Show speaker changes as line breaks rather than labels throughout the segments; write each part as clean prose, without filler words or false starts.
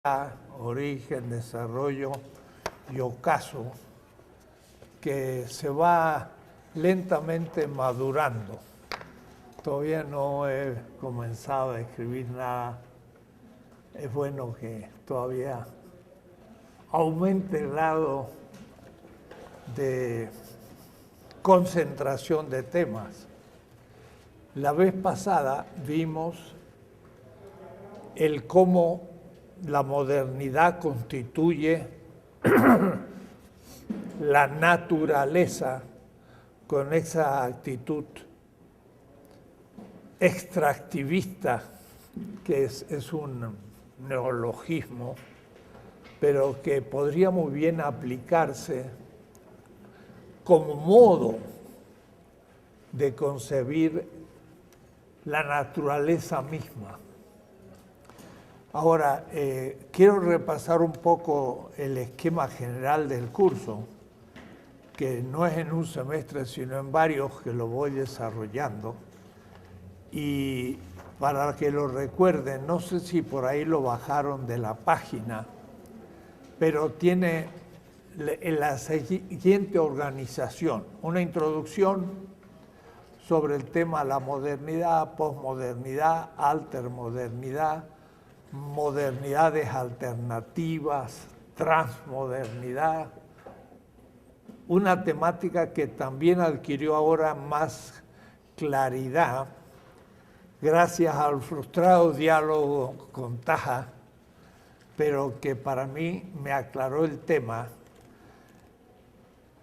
origen, desarrollo y ocaso que se va lentamente madurando. Todavía no he comenzado a escribir nada. Es bueno que todavía aumente el grado de concentración de temas. La vez pasada vimos el cómo la modernidad constituye la naturaleza con esa actitud extractivista, que es un neologismo, pero que podría muy bien aplicarse como modo de concebir la naturaleza misma. Ahora, quiero repasar un poco el esquema general del curso, que no es en un semestre, sino en varios que lo voy desarrollando. Y para que lo recuerden, no sé si por ahí lo bajaron de la página, pero tiene la siguiente organización: una introducción sobre el tema de la modernidad, posmodernidad, altermodernidad, modernidades alternativas, transmodernidad, una temática que también adquirió ahora más claridad gracias al frustrado diálogo con Taha, pero que para mí me aclaró el tema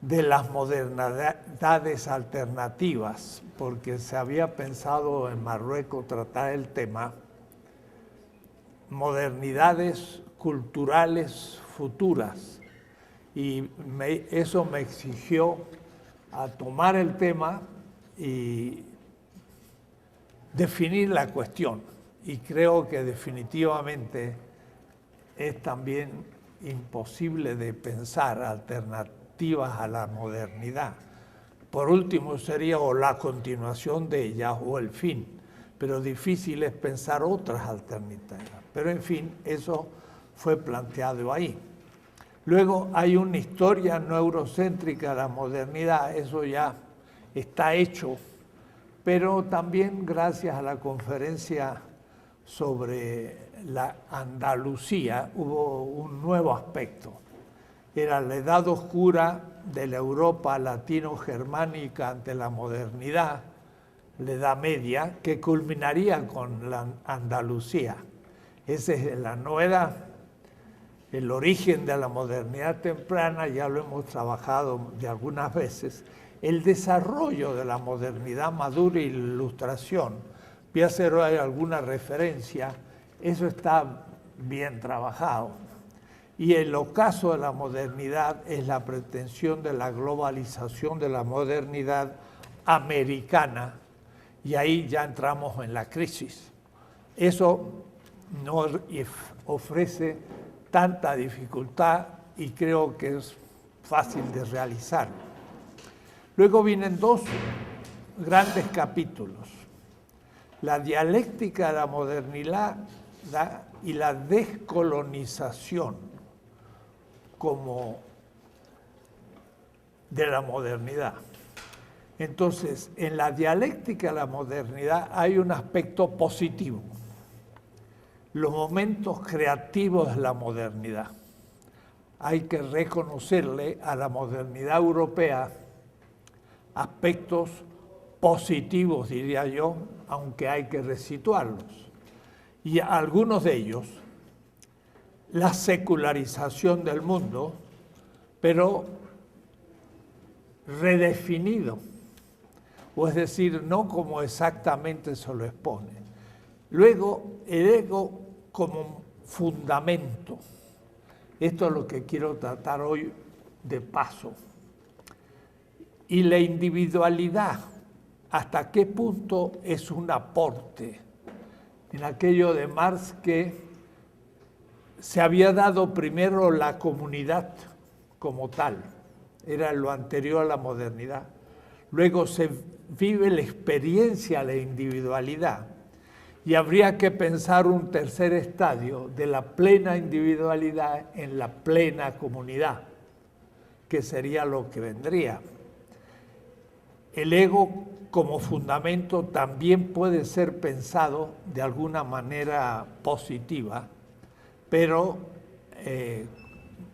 de las modernidades alternativas, porque se había pensado en Marruecos tratar el tema modernidades culturales futuras, y eso me exigió a tomar el tema y definir la cuestión, y creo que definitivamente es también imposible de pensar alternativas a la modernidad. Por último sería o la continuación de ella o el fin, pero difícil es pensar otras alternativas. Pero en fin, eso fue planteado ahí. Luego hay una historia neurocéntrica de la modernidad, eso ya está hecho, pero también gracias a la conferencia sobre la Andalucía hubo un nuevo aspecto. Era la edad oscura de la Europa latino-germánica ante la modernidad, la Edad Media, que culminaría con la Andalucía. Esa es la novedad, el origen de la modernidad temprana, ya lo hemos trabajado de algunas veces. El desarrollo de la modernidad madura y la ilustración, voy a hacer hoy alguna referencia, eso está bien trabajado. Y el ocaso de la modernidad es la pretensión de la globalización de la modernidad americana, y ahí ya entramos en la crisis. Eso no ofrece tanta dificultad y creo que es fácil de realizar. Luego vienen dos grandes capítulos: la dialéctica de la modernidad y la descolonización como de la modernidad. Entonces, en la dialéctica de la modernidad hay un aspecto positivo: los momentos creativos de la modernidad. Hay que reconocerle a la modernidad europea aspectos positivos, diría yo, aunque hay que resituarlos. Y algunos de ellos, la secularización del mundo, pero redefinido, o es decir, no como exactamente se lo expone. Luego, el ego como fundamento. Esto es lo que quiero tratar hoy de paso. Y la individualidad, ¿hasta qué punto es un aporte? En aquello de Marx, que se había dado primero la comunidad como tal, era lo anterior a la modernidad. Luego se vive la experiencia de la individualidad. y habría que pensar un tercer estadio de la plena individualidad en la plena comunidad, que sería lo que vendría. El ego como fundamento también puede ser pensado de alguna manera positiva, pero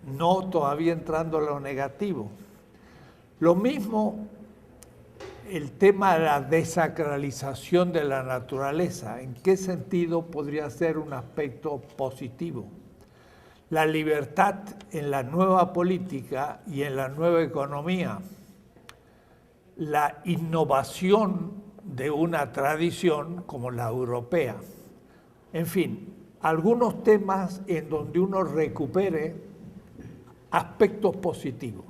no todavía entrando en lo negativo. Lo mismo el tema de la desacralización de la naturaleza. ¿En qué sentido podría ser un aspecto positivo? La libertad en la nueva política y en la nueva economía, la innovación de una tradición como la europea. En fin, algunos temas en donde uno recupere aspectos positivos.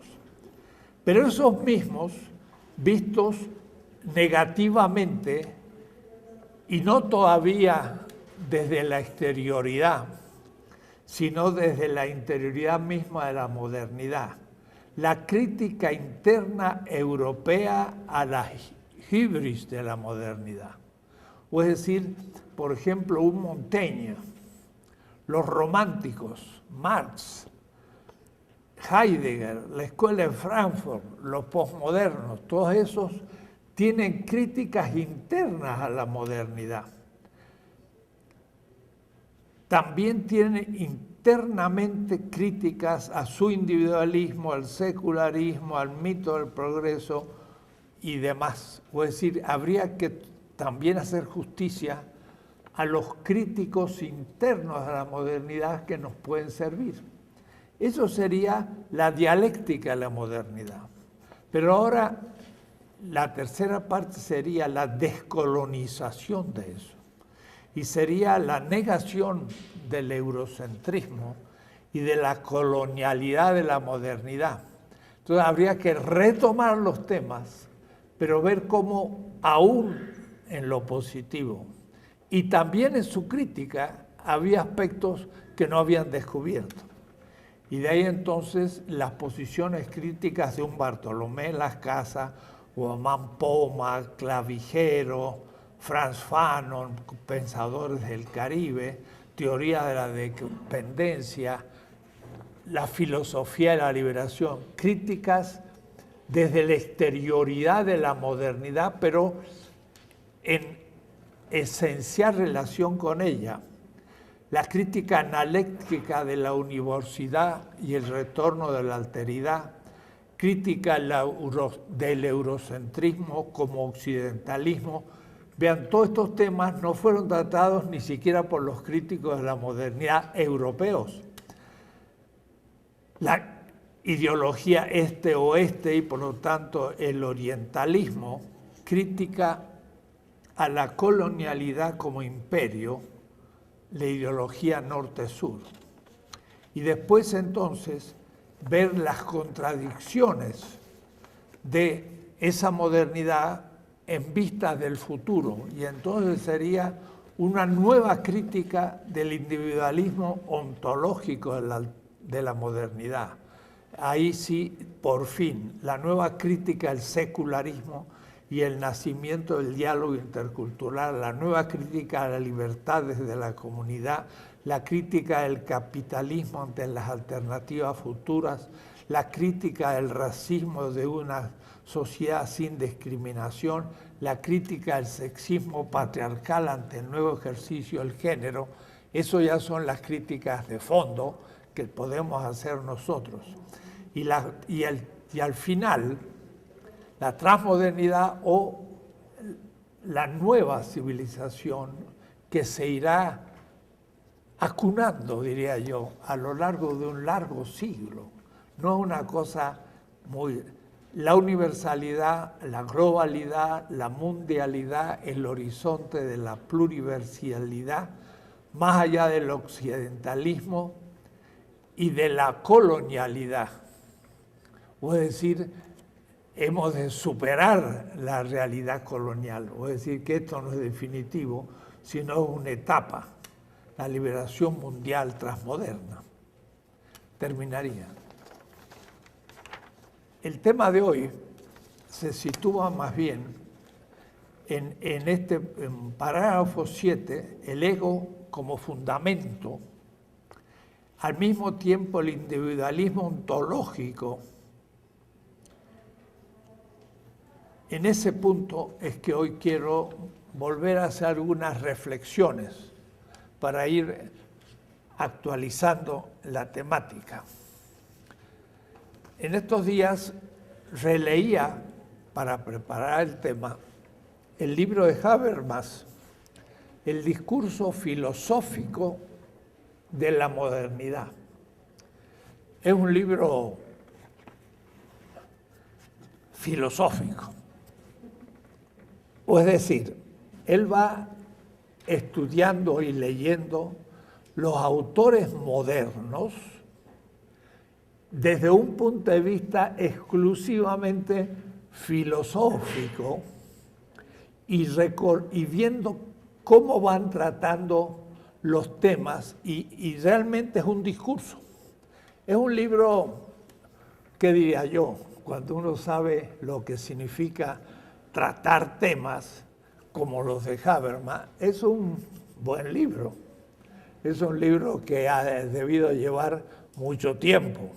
Pero esos mismos, vistos negativamente y no todavía desde la exterioridad, sino desde la interioridad misma de la modernidad. La crítica interna europea a la hibris de la modernidad. O es decir, por ejemplo, un Montaigne, los románticos, Marx, Heidegger, la escuela de Frankfurt, los posmodernos, todos esos tienen críticas internas a la modernidad. También tienen internamente críticas a su individualismo, al secularismo, al mito del progreso y demás. Es decir, habría que también hacer justicia a los críticos internos de la modernidad que nos pueden servir. Eso sería la dialéctica de la modernidad. Pero ahora la tercera parte sería la descolonización de eso. Y sería la negación del eurocentrismo y de la colonialidad de la modernidad. Entonces habría que retomar los temas, pero ver cómo aún en lo positivo y también en su crítica había aspectos que no habían descubierto. Y de ahí entonces las posiciones críticas de un Bartolomé Las Casas, Guamán Poma, Clavijero, Franz Fanon, pensadores del Caribe, teoría de la dependencia, la filosofía de la liberación, críticas desde la exterioridad de la modernidad, pero en esencial relación con ella. La crítica analéctica de la universidad y el retorno de la alteridad, crítica del eurocentrismo como occidentalismo. Vean, todos estos temas no fueron tratados ni siquiera por los críticos de la modernidad europeos. La ideología este-oeste y por lo tanto el orientalismo, crítica a la colonialidad como imperio, la ideología norte-sur. Y después entonces ver las contradicciones de esa modernidad en vista del futuro. Y entonces sería una nueva crítica del individualismo ontológico de la modernidad. Ahí sí, por fin, la nueva crítica al secularismo y el nacimiento del diálogo intercultural, la nueva crítica a la libertad desde la comunidad, la crítica del capitalismo ante las alternativas futuras, la crítica del racismo de una sociedad sin discriminación, la crítica del sexismo patriarcal ante el nuevo ejercicio del género. Eso ya son las críticas de fondo que podemos hacer nosotros. Y al final, la transmodernidad o la nueva civilización que se irá acunando, diría yo, a lo largo de un largo siglo. No es una cosa muy... La universalidad, la globalidad, la mundialidad, el horizonte de la pluriversalidad, más allá del occidentalismo y de la colonialidad. Es decir, hemos de superar la realidad colonial, es decir, que esto no es definitivo, sino una etapa, la liberación mundial transmoderna. Terminaría. El tema de hoy se sitúa más bien en parágrafo 7, el ego como fundamento, al mismo tiempo el individualismo ontológico. En ese punto es que hoy quiero volver a hacer algunas reflexiones para ir actualizando la temática. En estos días releía, para preparar el tema, el libro de Habermas, El discurso filosófico de la modernidad. Es un libro filosófico. O es decir, él va estudiando y leyendo los autores modernos desde un punto de vista exclusivamente filosófico y viendo cómo van tratando los temas y realmente es un discurso. Es un libro, ¿qué diría yo? Cuando uno sabe lo que significa tratar temas como los de Habermas, es un buen libro. Es un libro que ha debido llevar mucho tiempo,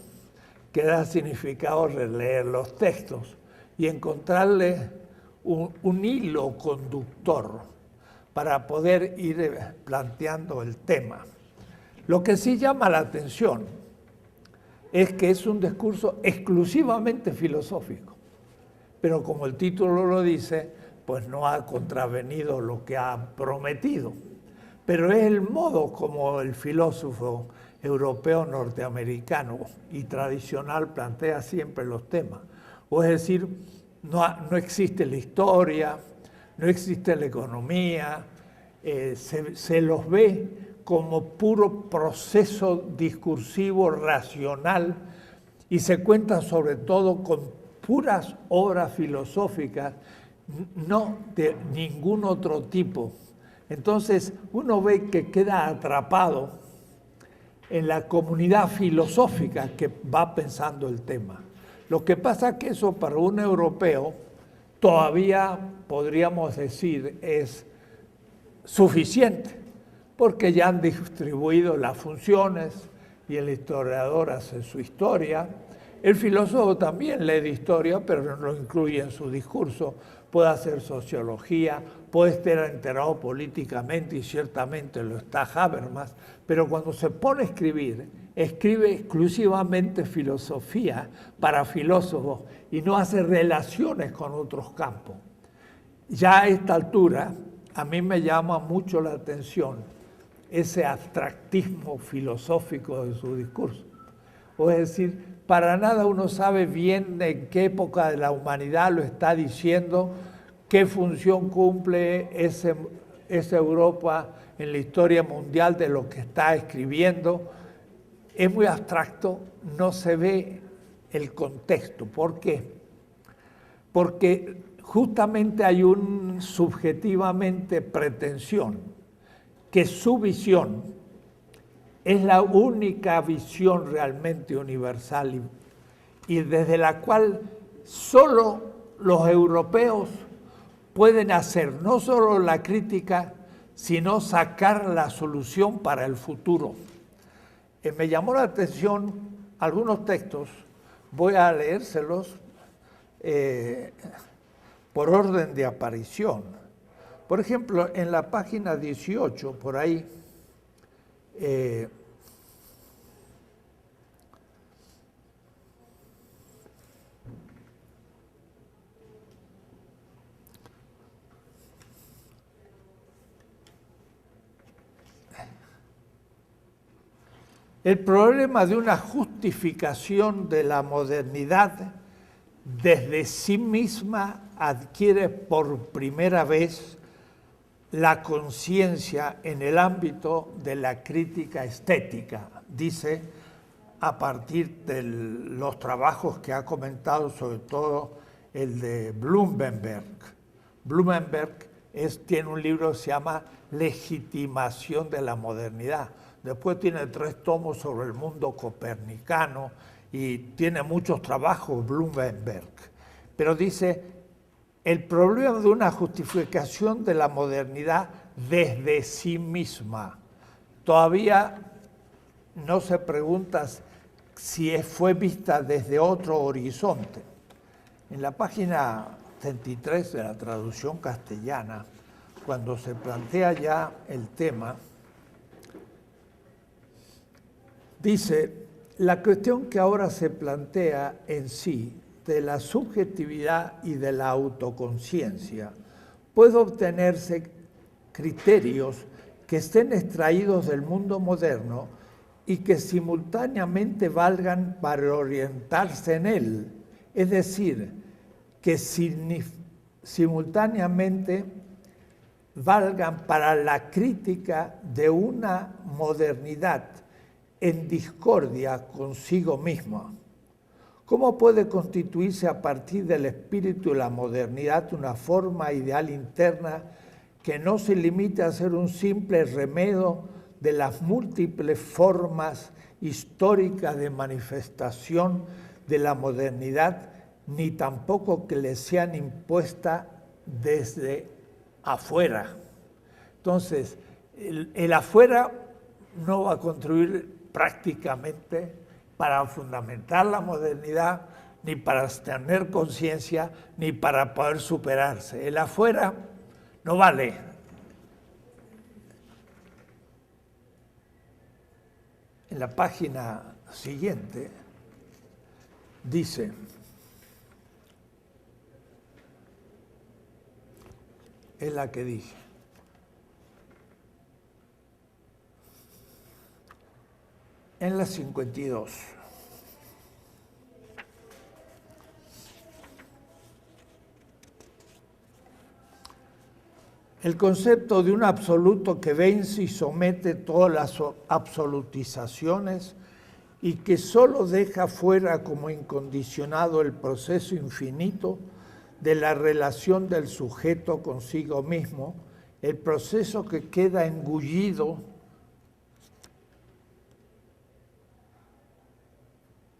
que da significado releer los textos y encontrarle un hilo conductor para poder ir planteando el tema. Lo que sí llama la atención es que es un discurso exclusivamente filosófico, pero como el título lo dice, pues no ha contravenido lo que ha prometido. Pero es el modo como el filósofo europeo norteamericano y tradicional plantea siempre los temas. O es decir, no existe la historia, no existe la economía, se los ve como puro proceso discursivo, racional, y se cuenta sobre todo con puras obras filosóficas, no de ningún otro tipo. Entonces uno ve que queda atrapado en la comunidad filosófica que va pensando el tema. Lo que pasa es que eso para un europeo todavía podríamos decir es suficiente, porque ya han distribuido las funciones y el historiador hace su historia. El filósofo también lee de historia, pero no lo incluye en su discurso. Puede hacer sociología, puede estar enterado políticamente y ciertamente lo está Habermas, pero cuando se pone a escribir, escribe exclusivamente filosofía para filósofos y no hace relaciones con otros campos. Ya a esta altura, a mí me llama mucho la atención ese abstractismo filosófico de su discurso. O es decir, para nada uno sabe bien en qué época de la humanidad lo está diciendo, qué función cumple esa Europa en la historia mundial de lo que está escribiendo. Es muy abstracto, no se ve el contexto. ¿Por qué? Porque justamente hay un subjetivamente pretensión, que su visión es la única visión realmente universal y desde la cual solo los europeos pueden hacer no solo la crítica, sino sacar la solución para el futuro. Me llamó la atención algunos textos, voy a leérselos por orden de aparición. Por ejemplo, en la página 18, por ahí, el problema de una justificación de la modernidad desde sí misma adquiere por primera vez la conciencia en el ámbito de la crítica estética, dice, a partir de los trabajos que ha comentado, sobre todo el de Blumenberg. Blumenberg tiene un libro que se llama Legitimación de la modernidad. Después tiene 3 tomos sobre el mundo copernicano y tiene muchos trabajos Blumenberg. Pero dice, el problema de una justificación de la modernidad desde sí misma. Todavía no se pregunta si fue vista desde otro horizonte. En la página 33 de la traducción castellana, cuando se plantea ya el tema, dice, la cuestión que ahora se plantea en sí de la subjetividad y de la autoconciencia puede obtenerse criterios que estén extraídos del mundo moderno y que simultáneamente valgan para orientarse en él, es decir, que simultáneamente valgan para la crítica de una modernidad en discordia consigo misma. ¿Cómo puede constituirse a partir del espíritu de la modernidad una forma ideal interna que no se limite a ser un simple remedio de las múltiples formas históricas de manifestación de la modernidad, ni tampoco que le sean impuestas desde afuera? Entonces, el afuera no va a contribuir prácticamente para fundamentar la modernidad, ni para tener conciencia, ni para poder superarse. El afuera no vale. En la página siguiente dice, es la que dije, en la 52. El concepto de un absoluto que vence y somete todas las absolutizaciones y que solo deja fuera como incondicionado el proceso infinito de la relación del sujeto consigo mismo, el proceso que queda engullido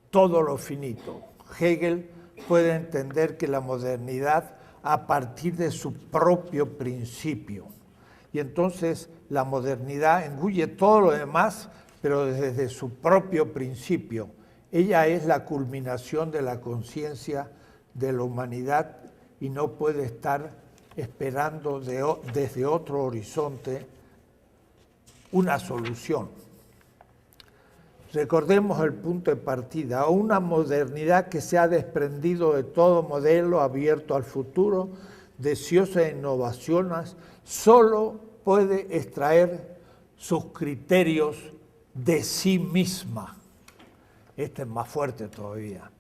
todo lo finito. Hegel puede entender que la modernidad a partir de su propio principio. Y entonces la modernidad engulle todo lo demás, pero desde su propio principio. Ella es la culminación de la conciencia de la humanidad y no puede estar esperando desde otro horizonte una solución. Recordemos el punto de partida, una modernidad que se ha desprendido de todo modelo abierto al futuro, deseosa de innovaciones, solo puede extraer sus criterios de sí misma. Este es más fuerte todavía.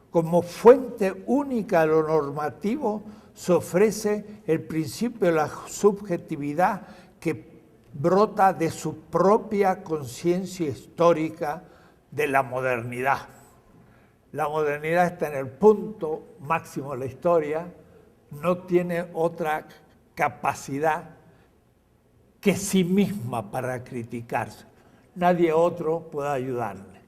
Como fuente única de lo normativo, se ofrece el principio de la subjetividad que brota de su propia conciencia histórica de la modernidad. La modernidad está en el punto máximo de la historia, no tiene otra capacidad que sí misma para criticarse. Nadie otro puede ayudarle.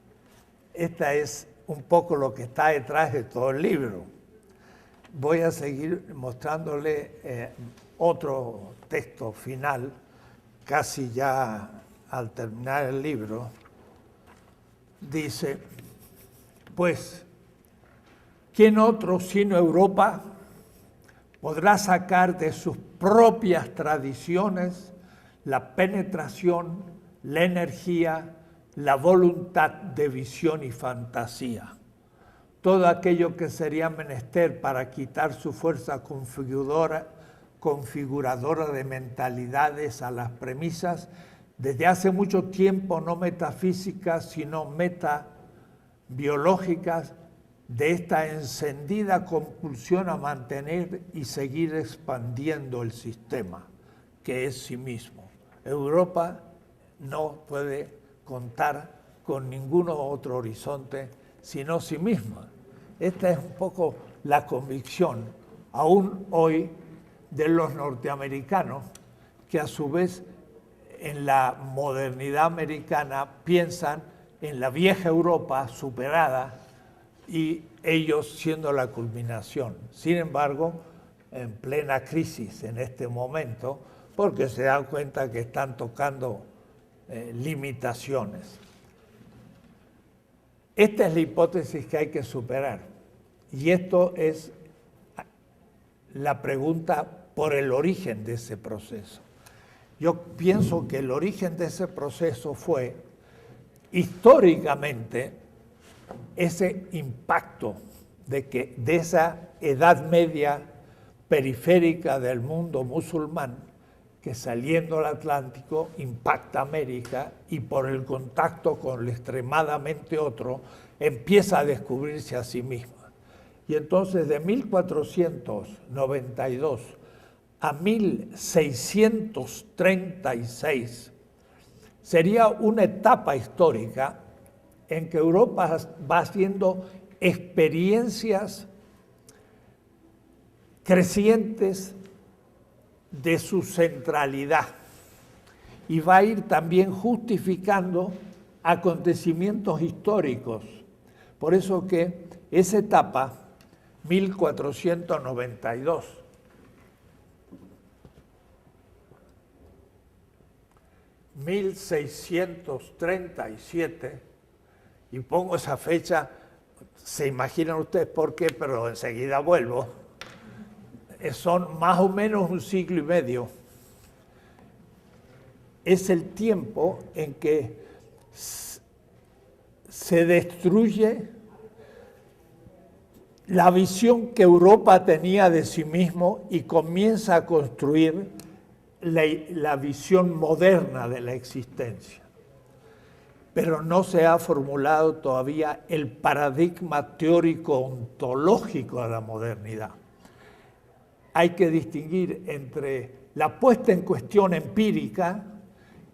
Esta es un poco lo que está detrás de todo el libro. Voy a seguir mostrándole otro texto final, casi ya al terminar el libro. Dice, pues, ¿quién otro sino Europa podrá sacar de sus propias tradiciones la penetración, la energía, la voluntad de visión y fantasía? Todo aquello que sería menester para quitar su fuerza configuradora de mentalidades a las premisas, desde hace mucho tiempo no metafísicas, sino metabiológicas, de esta encendida compulsión a mantener y seguir expandiendo el sistema, que es sí mismo. Europa no puede contar con ningún otro horizonte sino sí misma. Esta es un poco la convicción, aún hoy, de los norteamericanos, que a su vez en la modernidad americana piensan en la vieja Europa superada y ellos siendo la culminación. Sin embargo, en plena crisis en este momento, porque se dan cuenta que están tocando limitaciones. Esta es la hipótesis que hay que superar, y esto es la pregunta por el origen de ese proceso. Yo pienso que el origen de ese proceso fue, históricamente, ese impacto de esa Edad Media periférica del mundo musulmán, que saliendo al Atlántico impacta América y por el contacto con el extremadamente otro empieza a descubrirse a sí misma. Y entonces de 1492 a 1636 sería una etapa histórica en que Europa va haciendo experiencias crecientes de su centralidad y va a ir también justificando acontecimientos históricos. Por eso que esa etapa, 1492, 1637, y pongo esa fecha, se imaginan ustedes por qué, pero enseguida vuelvo, son más o menos un siglo y medio. Es el tiempo en que se destruye la visión que Europa tenía de sí mismo y comienza a construir la visión moderna de la existencia. Pero no se ha formulado todavía el paradigma teórico ontológico de la modernidad. Hay que distinguir entre la puesta en cuestión empírica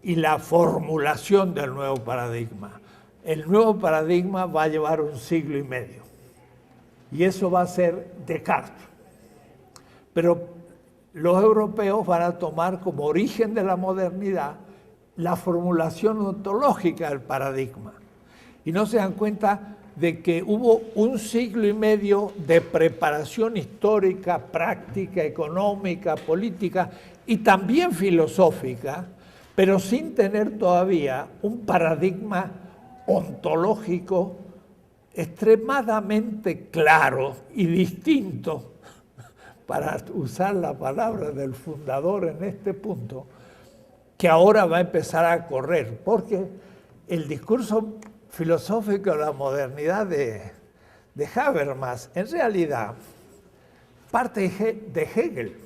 y la formulación del nuevo paradigma. El nuevo paradigma va a llevar un siglo y medio. Y eso va a ser Descartes. Pero los europeos van a tomar como origen de la modernidad la formulación ontológica del paradigma. Y no se dan cuenta de que hubo un siglo y medio de preparación histórica, práctica, económica, política y también filosófica, pero sin tener todavía un paradigma ontológico extremadamente claro y distinto, para usar la palabra del fundador en este punto, que ahora va a empezar a correr, porque el discurso filosófico de la modernidad de Habermas, en realidad, parte de Hegel,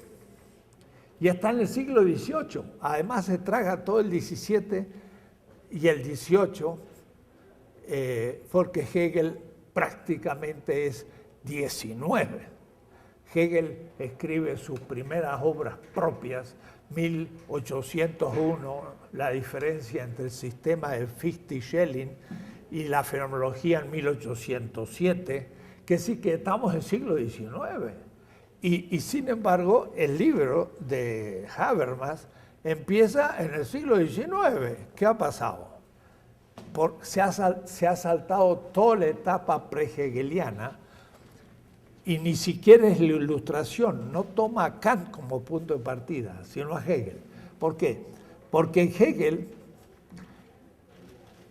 y está en el siglo XVIII. Además se traga todo el XVII y el XVIII, porque Hegel prácticamente es XIX. Hegel escribe sus primeras obras propias, 1801, la diferencia entre el sistema de Fichte y Schelling y la fenomenología en 1807, que sí que estamos en el siglo XIX. Y sin embargo, el libro de Habermas empieza en el siglo XIX. ¿Qué ha pasado? Se ha saltado toda la etapa pre-hegeliana y ni siquiera es la Ilustración, no toma a Kant como punto de partida, sino a Hegel. ¿Por qué? Porque en Hegel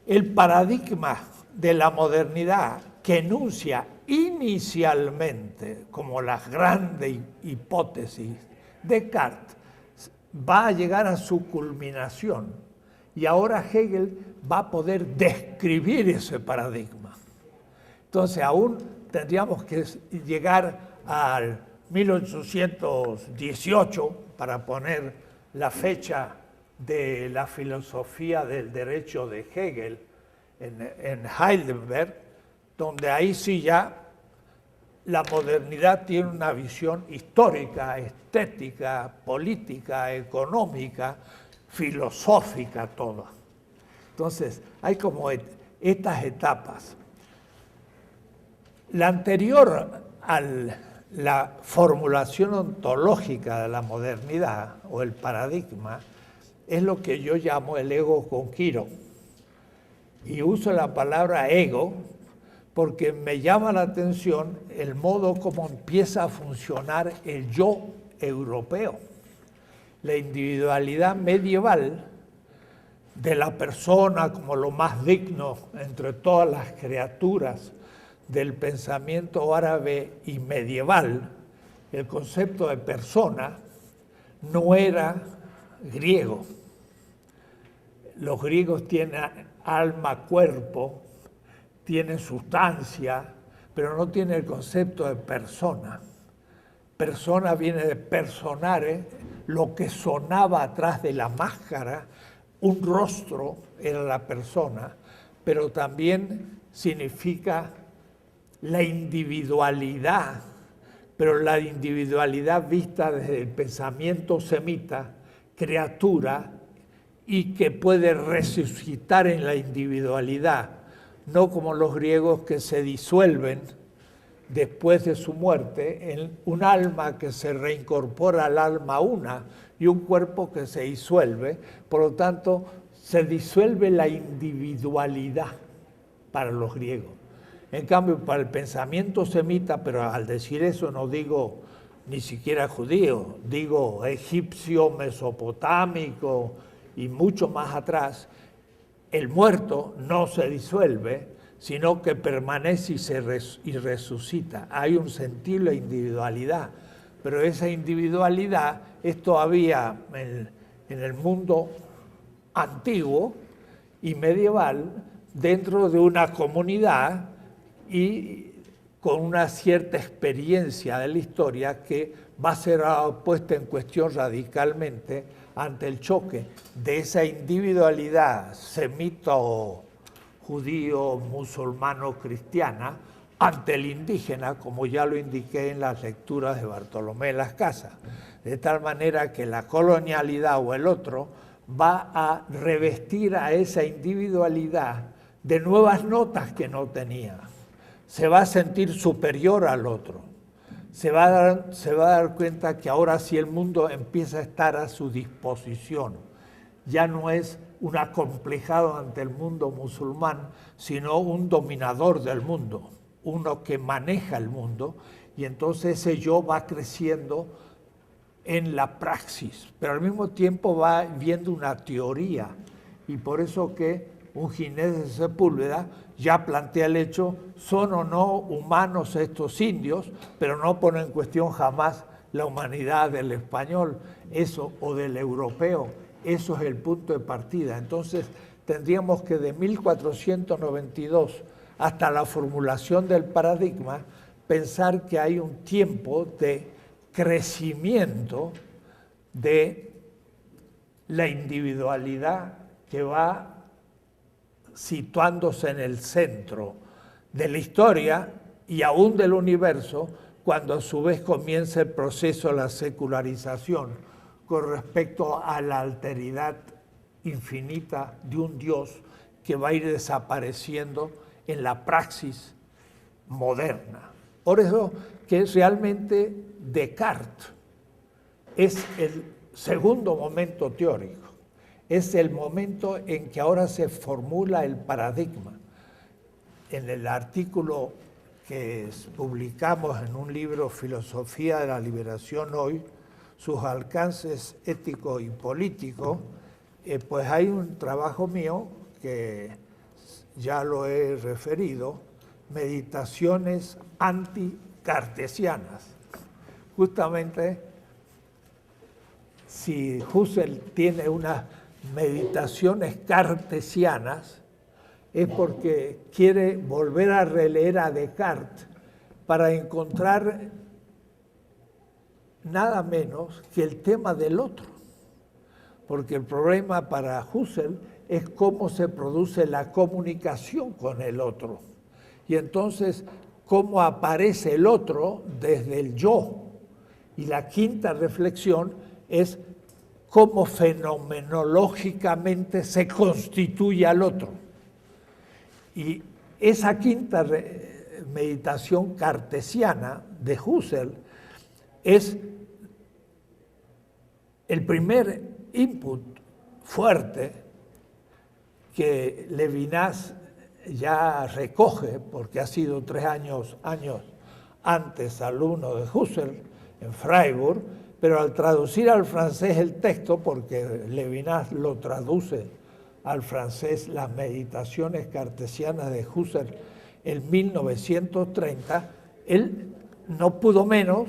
el paradigma de la modernidad que enuncia inicialmente como la grande hipótesis Descartes va a llegar a su culminación y ahora Hegel va a poder describir ese paradigma. Entonces aún tendríamos que llegar al 1818 para poner la fecha de la filosofía del derecho de Hegel en Heidelberg, donde ahí sí ya la modernidad tiene una visión histórica, estética, política, económica, filosófica toda. Entonces, hay como estas etapas. La anterior a la formulación ontológica de la modernidad o el paradigma es lo que yo llamo el ego conquiro. Y uso la palabra ego porque me llama la atención el modo como empieza a funcionar el yo europeo. La individualidad medieval de la persona como lo más digno entre todas las criaturas del pensamiento árabe y medieval, el concepto de persona no era griego. Los griegos tienen alma, cuerpo, tienen sustancia, pero no tienen el concepto de persona. Persona viene de personare, lo que sonaba atrás de la máscara, un rostro era la persona, pero también significa la individualidad, pero la individualidad vista desde el pensamiento semita, criatura, y que puede resucitar en la individualidad, no como los griegos que se disuelven después de su muerte en un alma que se reincorpora al alma una y un cuerpo que se disuelve. Por lo tanto, se disuelve la individualidad para los griegos. En cambio, para el pensamiento semita, pero al decir eso no digo ni siquiera judío, digo egipcio, mesopotámico y mucho más atrás, el muerto no se disuelve, sino que permanece y resucita. Hay un sentido de individualidad, pero esa individualidad es todavía en el mundo antiguo y medieval, dentro de una comunidad y con una cierta experiencia de la historia que va a ser puesta en cuestión radicalmente ante el choque de esa individualidad semito, judío, musulmano, cristiana, ante el indígena, como ya lo indiqué en las lecturas de Bartolomé de las Casas. De tal manera que la colonialidad o el otro va a revestir a esa individualidad de nuevas notas que no tenía. Se va a sentir superior al otro. Se va a dar cuenta que ahora sí el mundo empieza a estar a su disposición. Ya no es un acomplejado ante el mundo musulmán, sino un dominador del mundo, uno que maneja el mundo, y entonces ese yo va creciendo en la praxis, pero al mismo tiempo va viendo una teoría, y por eso que un Ginés de Sepúlveda ya plantea el hecho, son o no humanos estos indios, pero no pone en cuestión jamás la humanidad del español, eso, o del europeo. Eso es el punto de partida. Entonces, tendríamos que de 1492 hasta la formulación del paradigma, pensar que hay un tiempo de crecimiento de la individualidad que va situándose en el centro de la historia y aún del universo, cuando a su vez comienza el proceso de la secularización con respecto a la alteridad infinita de un Dios que va a ir desapareciendo en la praxis moderna. Por eso que realmente Descartes es el segundo momento teórico, es el momento en que ahora se formula el paradigma. En el artículo que publicamos en un libro, Filosofía de la Liberación Hoy, sus alcances éticos y políticos, pues hay un trabajo mío que ya lo he referido, Meditaciones anticartesianas. Justamente, si Husserl tiene unas meditaciones cartesianas, es porque quiere volver a releer a Descartes para encontrar nada menos que el tema del otro. Porque el problema para Husserl es cómo se produce la comunicación con el otro. Y entonces, cómo aparece el otro desde el yo. Y la quinta reflexión es cómo fenomenológicamente se constituye al otro. Y esa quinta meditación cartesiana de Husserl es el primer input fuerte que Levinas ya recoge, porque ha sido 3 años antes alumno de Husserl en Freiburg, pero al traducir al francés el texto, porque Levinas lo traduce al francés, las meditaciones cartesianas de Husserl en 1930, él no pudo menos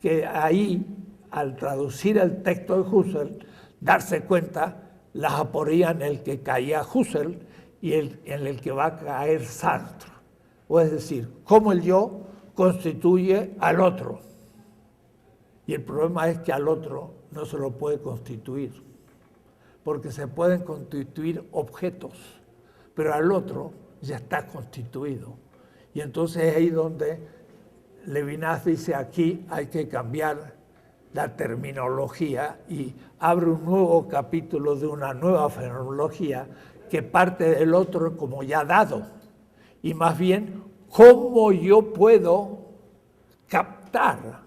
que ahí, al traducir el texto de Husserl, darse cuenta las aporías en el que caía Husserl y en el que va a caer Sartre. O es decir, cómo el yo constituye al otro. Y el problema es que al otro no se lo puede constituir, porque se pueden constituir objetos, pero al otro ya está constituido. Y entonces es ahí donde Levinas dice, aquí hay que cambiar la terminología y abre un nuevo capítulo de una nueva fenomenología que parte del otro como ya dado, y más bien cómo yo puedo captar,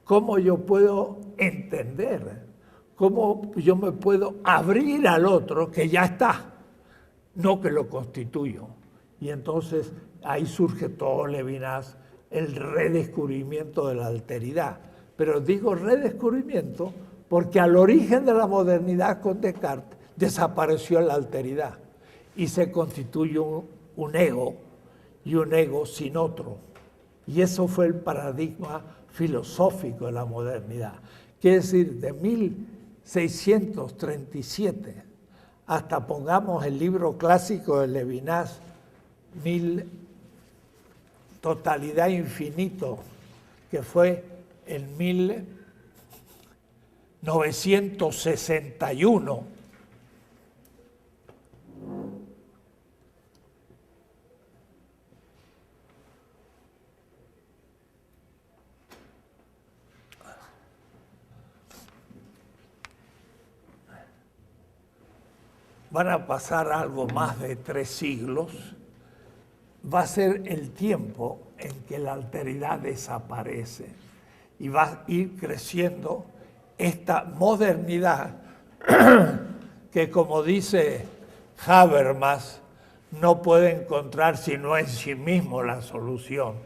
cómo yo puedo entender, cómo yo me puedo abrir al otro que ya está, no que lo constituyo. Y entonces ahí surge todo Levinas, el redescubrimiento de la alteridad. Pero digo redescubrimiento porque al origen de la modernidad con Descartes desapareció la alteridad y se constituye un ego, y un ego sin otro. Y eso fue el paradigma filosófico de la modernidad. Quiere decir, de 1637 hasta, pongamos, el libro clásico de Levinas, Totalidad Infinito, que fue en 1961, van a pasar algo más de 3 siglos, va a ser el tiempo en que la alteridad desaparece y va a ir creciendo esta modernidad que, como dice Habermas, no puede encontrar sino en sí mismo la solución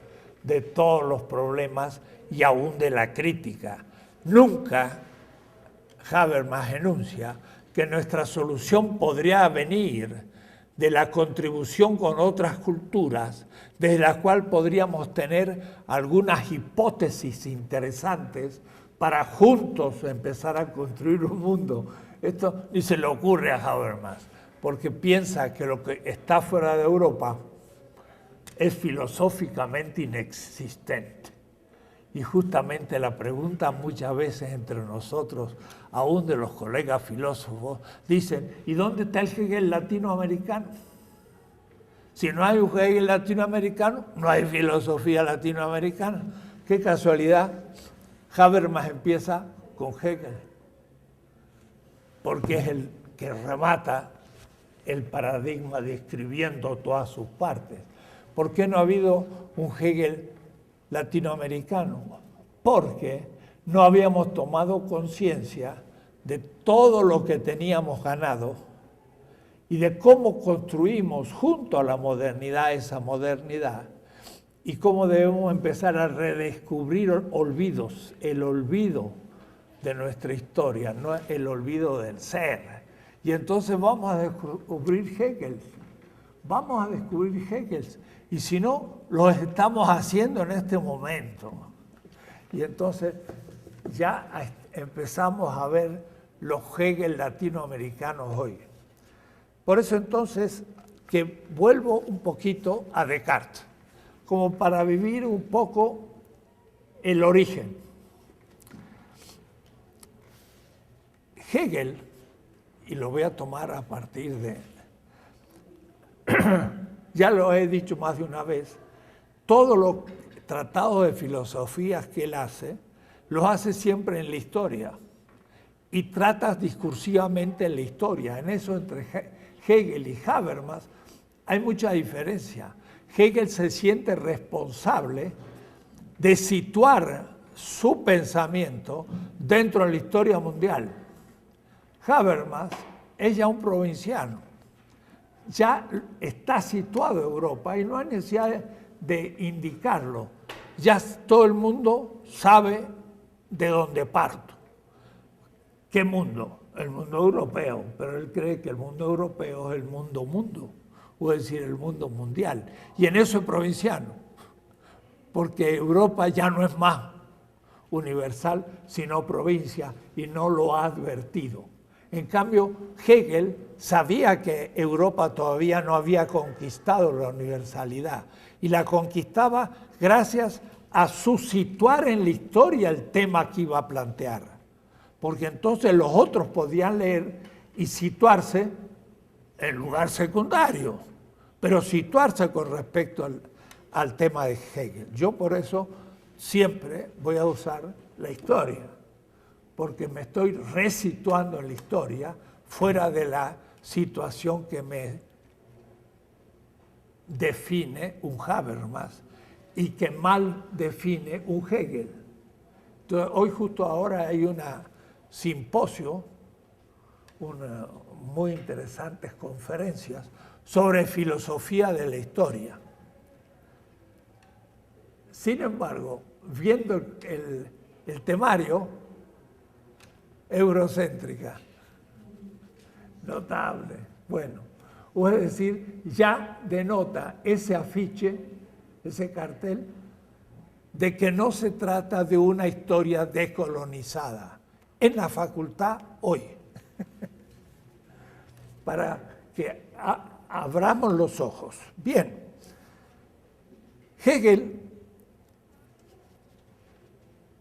de todos los problemas y aún de la crítica. Nunca Habermas enuncia que nuestra solución podría venir de la contribución con otras culturas, desde la cual podríamos tener algunas hipótesis interesantes para juntos empezar a construir un mundo. Esto ni se le ocurre a Habermas, porque piensa que lo que está fuera de Europa es filosóficamente inexistente. Y justamente la pregunta muchas veces entre nosotros, aún de los colegas filósofos, dicen, ¿y dónde está el Hegel latinoamericano? Si no hay un Hegel latinoamericano, no hay filosofía latinoamericana. Qué casualidad, Habermas empieza con Hegel, porque es el que remata el paradigma describiendo todas sus partes. ¿Por qué no ha habido un Hegel latinoamericano? Porque no habíamos tomado conciencia de todo lo que teníamos ganado y de cómo construimos junto a la modernidad esa modernidad y cómo debemos empezar a redescubrir olvidos, el olvido de nuestra historia, no el olvido del ser. Y entonces vamos a descubrir Hegel, y si no, lo estamos haciendo en este momento. Y entonces ya empezamos a ver los Hegel latinoamericanos hoy. Por eso entonces que vuelvo un poquito a Descartes, como para vivir un poco el origen. Hegel, y lo voy a tomar a partir de... ya lo he dicho más de una vez, todos los tratados de filosofías que él hace, los hace siempre en la historia y trata discursivamente en la historia. En eso entre Hegel y Habermas hay mucha diferencia. Hegel se siente responsable de situar su pensamiento dentro de la historia mundial. Habermas es ya un provinciano. ya está situado Europa y no hay necesidad de indicarlo. Ya todo el mundo sabe de dónde parto. ¿Qué mundo? El mundo europeo, pero él cree que el mundo europeo es el mundo, o es decir, el mundo mundial. Y en eso es provinciano, porque Europa ya no es más universal, sino provincia, y no lo ha advertido. En cambio, Hegel sabía que Europa todavía no había conquistado la universalidad, y la conquistaba gracias a situar en la historia el tema que iba a plantear, porque entonces los otros podían leer y situarse en lugar secundario, pero situarse con respecto al tema de Hegel. Yo por eso siempre voy a usar la historia, porque me estoy resituando en la historia fuera de la situación que me define un Habermas y que mal define un Hegel. Entonces, hoy justo ahora hay una simposio, muy interesantes conferencias sobre filosofía de la historia. Sin embargo, viendo el temario, eurocéntrica, notable, bueno, o es decir, ya denota ese afiche, ese cartel, de que no se trata de una historia decolonizada en la facultad hoy, para que abramos los ojos. Bien, Hegel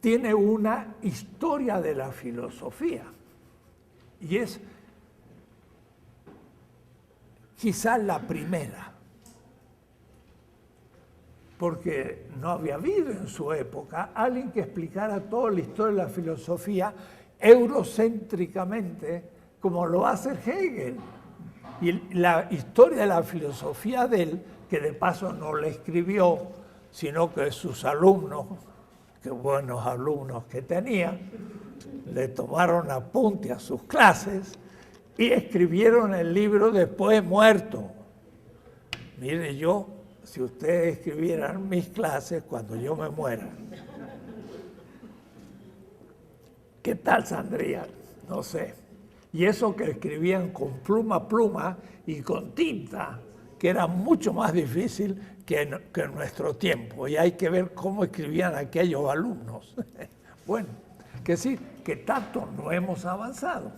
tiene una historia de la filosofía y es quizás la primera, porque no había habido en su época alguien que explicara toda la historia de la filosofía eurocéntricamente como lo hace Hegel. Y la historia de la filosofía de él, que de paso no la escribió, sino que sus alumnos, qué buenos alumnos que tenía, le tomaron apunte a sus clases y escribieron el libro después muerto. Mire, yo, si ustedes escribieran mis clases cuando yo me muera, ¿qué tal saldría? No sé. Y eso que escribían con pluma a pluma y con tinta, que era mucho más difícil que en nuestro tiempo. Y hay que ver cómo escribían aquellos alumnos. Bueno, que sí, que tanto no hemos avanzado.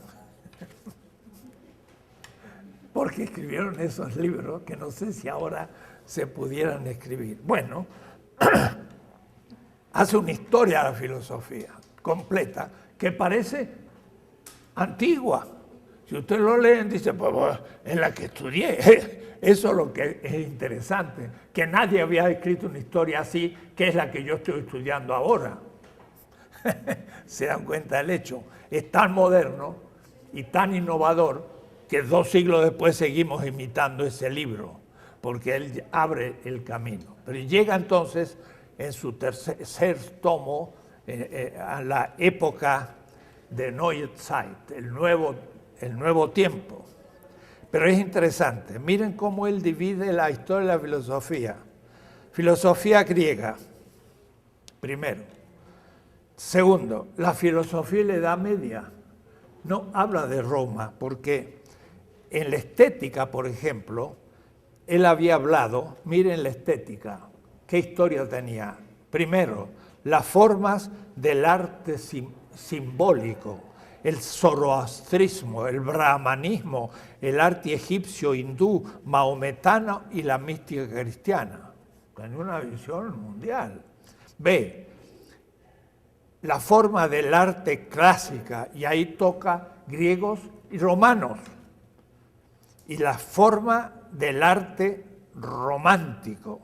Porque escribieron esos libros que no sé si ahora se pudieran escribir. Bueno, hace una historia de la filosofía completa que parece antigua. Si usted lo leen, dice, pues en la que estudié. Eso es lo que es interesante, que nadie había escrito una historia así, que es la que yo estoy estudiando ahora. Se dan cuenta del hecho. Es tan moderno y tan innovador que 2 siglos después seguimos imitando ese libro, porque él abre el camino. Pero llega entonces en su tercer tomo a la época de Neue Zeit, el nuevo tiempo. Pero es interesante, miren cómo él divide la historia de la filosofía. Filosofía griega, primero. Segundo, la filosofía de la Edad Media. No habla de Roma, porque en la estética, por ejemplo, él había hablado, miren la estética, ¿qué historia tenía? Primero, las formas del arte simbólico, el zoroastrismo, el brahmanismo, el arte egipcio, hindú, maometano y la mística cristiana. Tenía una visión mundial. B, la forma del arte clásica, y ahí toca griegos y romanos, y la forma del arte romántico.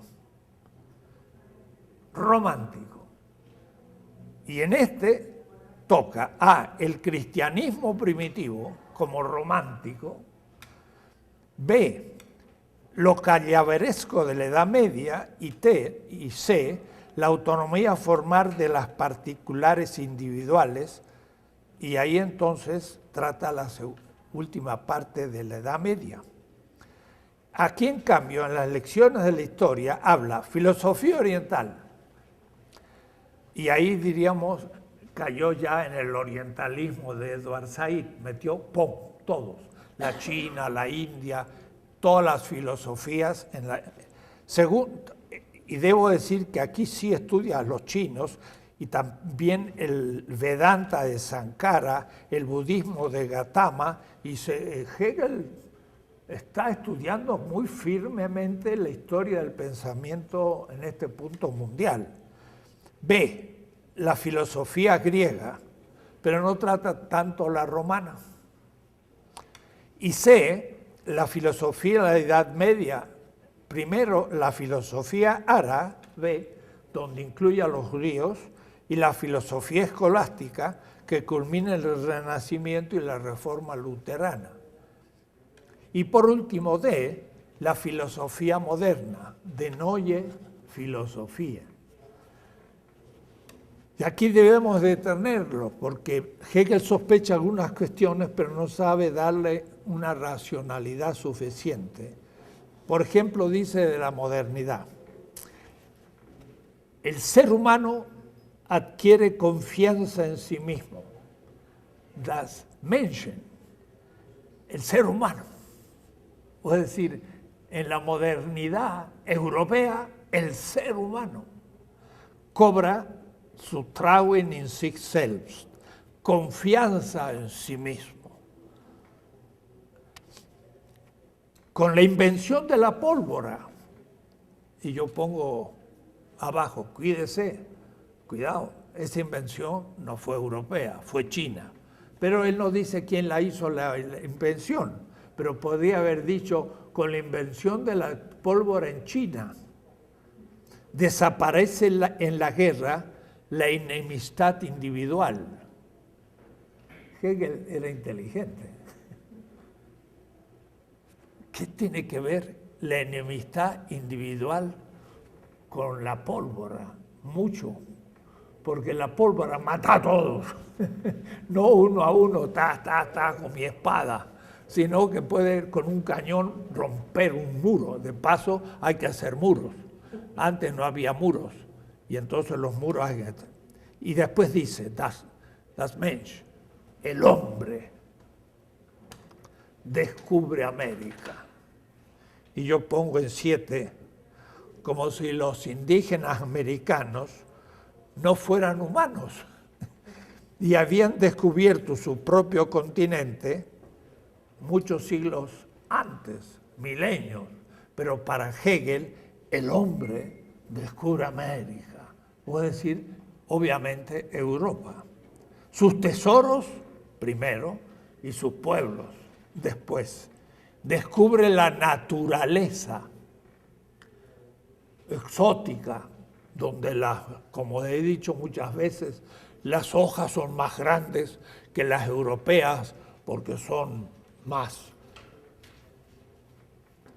Y en este toca A, el cristianismo primitivo como romántico, B, lo callaveresco de la Edad Media, y C, la autonomía formal de las particulares individuales, y ahí entonces trata la última parte de la Edad Media. Aquí, en cambio, en las lecciones de la historia, habla filosofía oriental. Y ahí, diríamos, cayó ya en el orientalismo de Edward Said, metió ¡pum! Todos, la China, la India, todas las filosofías. Y debo decir que aquí sí estudia a los chinos y también el Vedanta de Sankara, el budismo de Gautama, y Hegel está estudiando muy firmemente la historia del pensamiento en este punto mundial. B, la filosofía griega, pero no trata tanto la romana. Y C, la filosofía de la Edad Media, primero la filosofía árabe, donde incluye a los judíos, y la filosofía escolástica, que culmina en el Renacimiento y la Reforma luterana. Y por último, D, la filosofía moderna, de Neue Filosofía. Y aquí debemos detenerlo, porque Hegel sospecha algunas cuestiones, pero no sabe darle una racionalidad suficiente. Por ejemplo, dice de la modernidad: el ser humano adquiere confianza en sí mismo. Das Menschen, el ser humano. Es decir, en la modernidad europea, el ser humano cobra su Trauen in sich selbst, confianza en sí mismo. Con la invención de la pólvora, y yo pongo abajo, cuídese, cuidado, esa invención no fue europea, fue china. Pero él no dice quién la hizo la invención, pero podría haber dicho, con la invención de la pólvora en China, desaparece en la guerra la enemistad individual. Hegel era inteligente. ¿Qué tiene que ver la enemistad individual con la pólvora? Mucho. Porque la pólvora mata a todos. No uno a uno, con mi espada, sino que puede con un cañón romper un muro. De paso, hay que hacer muros. Antes no había muros. Y entonces los muros hay que hacer. Y después dice, das Mensch, el hombre descubre América. Y yo pongo en 7, como si los indígenas americanos no fueran humanos y habían descubierto su propio continente muchos siglos antes, milenios, pero para Hegel el hombre descubre América, es decir, obviamente Europa. Sus tesoros primero y sus pueblos después. Descubre la naturaleza exótica, donde, como he dicho muchas veces, las hojas son más grandes que las europeas porque son más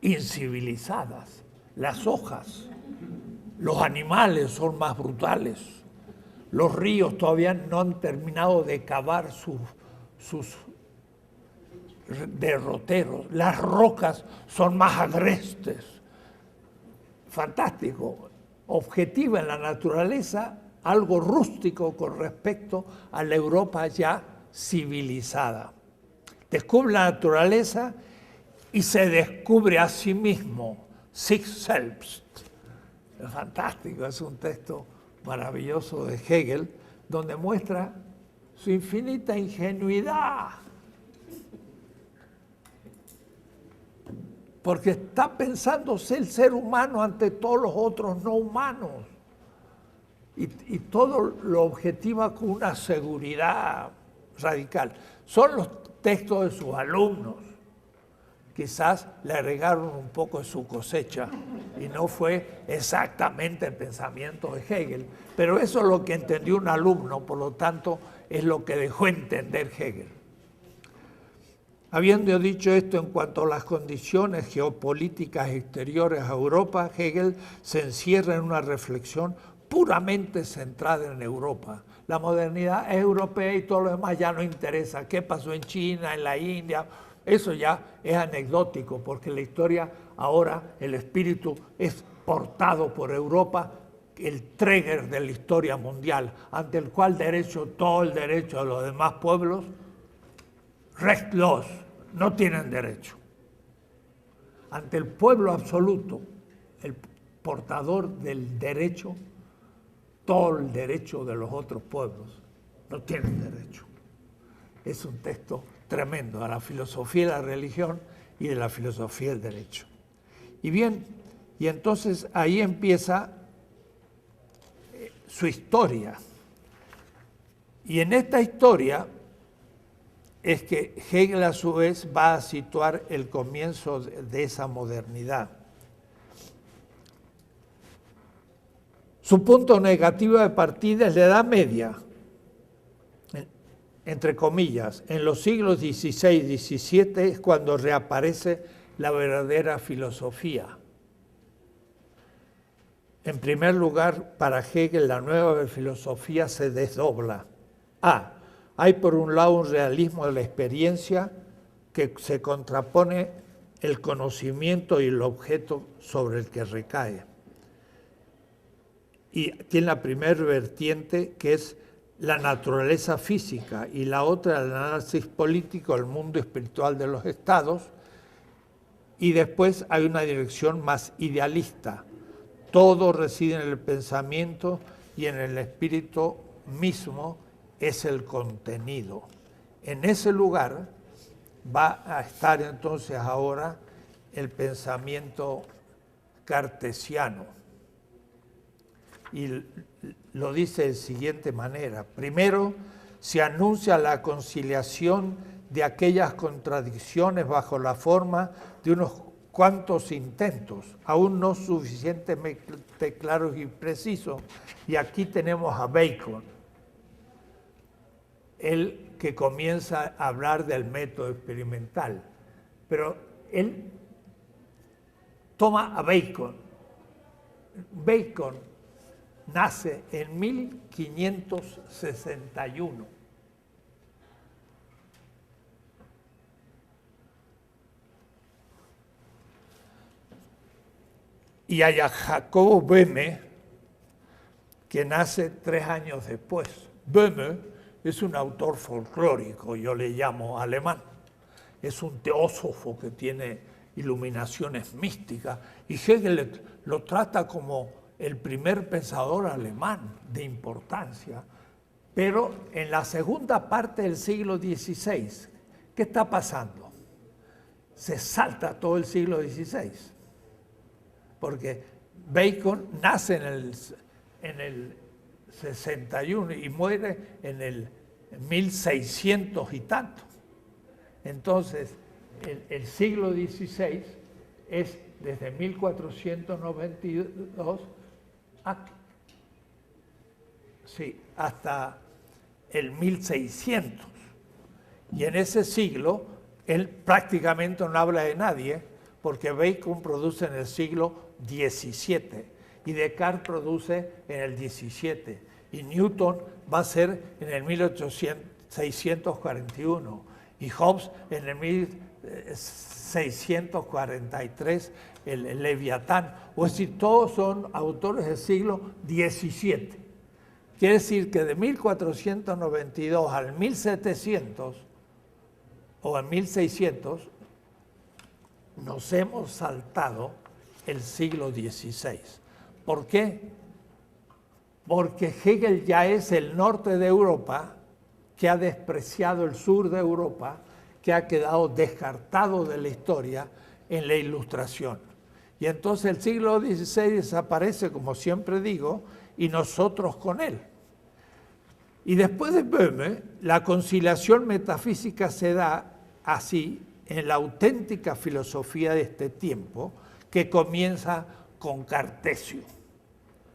incivilizadas. Las hojas, los animales son más brutales. Los ríos todavía no han terminado de cavar sus derroteros. Las rocas son más agrestes. Fantástico. Objetiva en la naturaleza, algo rústico con respecto a la Europa ya civilizada. Descubre la naturaleza y se descubre a sí mismo, sich selbst. Es fantástico, es un texto maravilloso de Hegel, donde muestra su infinita ingenuidad. Porque está pensándose el ser humano ante todos los otros no humanos. Y todo lo objetiva con una seguridad radical. Son los textos de sus alumnos. Quizás le agregaron un poco de su cosecha y no fue exactamente el pensamiento de Hegel. Pero eso es lo que entendió un alumno, por lo tanto, es lo que dejó entender Hegel. Habiendo dicho esto en cuanto a las condiciones geopolíticas exteriores a Europa, Hegel se encierra en una reflexión puramente centrada en Europa. La modernidad es europea y todo lo demás ya no interesa. ¿Qué pasó en China, en la India? Eso ya es anecdótico, porque la historia ahora el espíritu es portado por Europa, el trigger de la historia mundial, ante el cual todo el derecho de los demás pueblos, restless, no tienen derecho. Ante el pueblo absoluto, el portador del derecho, todo el derecho de los otros pueblos no tienen derecho. Es un texto tremendo de la filosofía de la religión y de la filosofía del derecho. Y bien, y entonces ahí empieza su historia. Y en esta historia es que Hegel a su vez va a situar el comienzo de esa modernidad. Su punto negativo de partida es la Edad Media, entre comillas. En los siglos XVI y XVII es cuando reaparece la verdadera filosofía. En primer lugar, para Hegel, la nueva filosofía se desdobla. Hay por un lado un realismo de la experiencia que se contrapone el conocimiento y el objeto sobre el que recae. Y tiene la primera vertiente, que es la naturaleza física, y la otra, el análisis político, el mundo espiritual de los estados, y después hay una dirección más idealista. Todo reside en el pensamiento y en el espíritu mismo es el contenido. En ese lugar va a estar entonces ahora el pensamiento cartesiano. Y lo dice de siguiente manera. Primero, se anuncia la conciliación de aquellas contradicciones bajo la forma de unos cuantos intentos, aún no suficientemente claros y precisos. Y aquí tenemos a Bacon, él que comienza a hablar del método experimental. Pero él toma a Bacon. Bacon nace en 1561. Y hay a Jacobo Böhme, que nace 3 años después. Böhme es un autor folclórico, yo le llamo alemán. Es un teósofo que tiene iluminaciones místicas, y Hegel lo trata como el primer pensador alemán de importancia. Pero en la segunda parte del siglo XVI, ¿qué está pasando? Se salta todo el siglo XVI, porque Bacon nace en el 61 y muere en el 1600 y tanto. Entonces, el siglo XVI es desde 1492 hasta el 1600. Y en ese siglo, él prácticamente no habla de nadie, porque Bacon produce en el siglo XVII y Descartes produce en el XVII y Newton va a ser en el 1641 y Hobbes en el 1643 el Leviatán. O es decir, todos son autores del siglo XVII. Quiere decir que de 1492 al 1700 o al 1600 nos hemos saltado el siglo XVI. ¿Por qué? Porque Hegel ya es el norte de Europa, que ha despreciado el sur de Europa, que ha quedado descartado de la historia en la Ilustración. Y entonces el siglo XVI desaparece, como siempre digo, y nosotros con él. Y después de Böhme, la conciliación metafísica se da así en la auténtica filosofía de este tiempo, que comienza con Cartesio.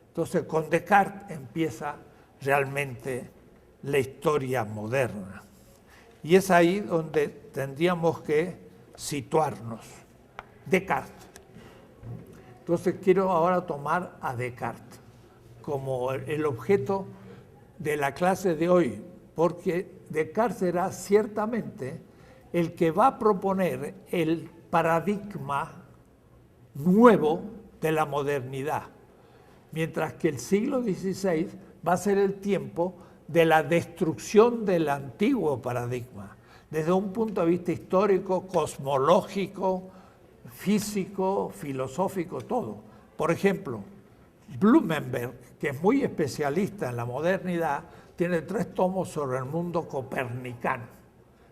Entonces, con Descartes empieza realmente la historia moderna. Y es ahí donde tendríamos que situarnos. Descartes. Entonces, quiero ahora tomar a Descartes como el objeto de la clase de hoy, porque Descartes será ciertamente el que va a proponer el paradigma nuevo de la modernidad, mientras que el siglo XVI va a ser el tiempo de la destrucción del antiguo paradigma, desde un punto de vista histórico, cosmológico, físico, filosófico, todo. Por ejemplo, Blumenberg, que es muy especialista en la modernidad, tiene 3 tomos sobre el mundo copernicano.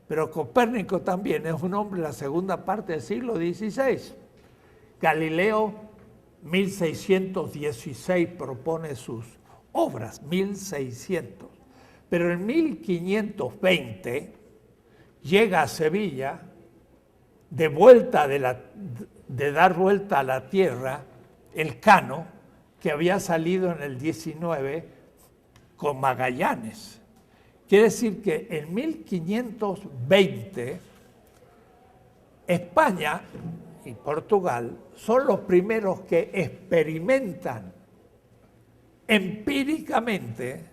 Pero Copérnico también es un hombre de la segunda parte del siglo XVI. Galileo, 1616, propone sus obras, 1600. Pero en 1520 llega a Sevilla, de dar vuelta a la Tierra, el Cano, que había salido en el 19 con Magallanes. Quiere decir que en 1520 España y Portugal son los primeros que experimentan empíricamente,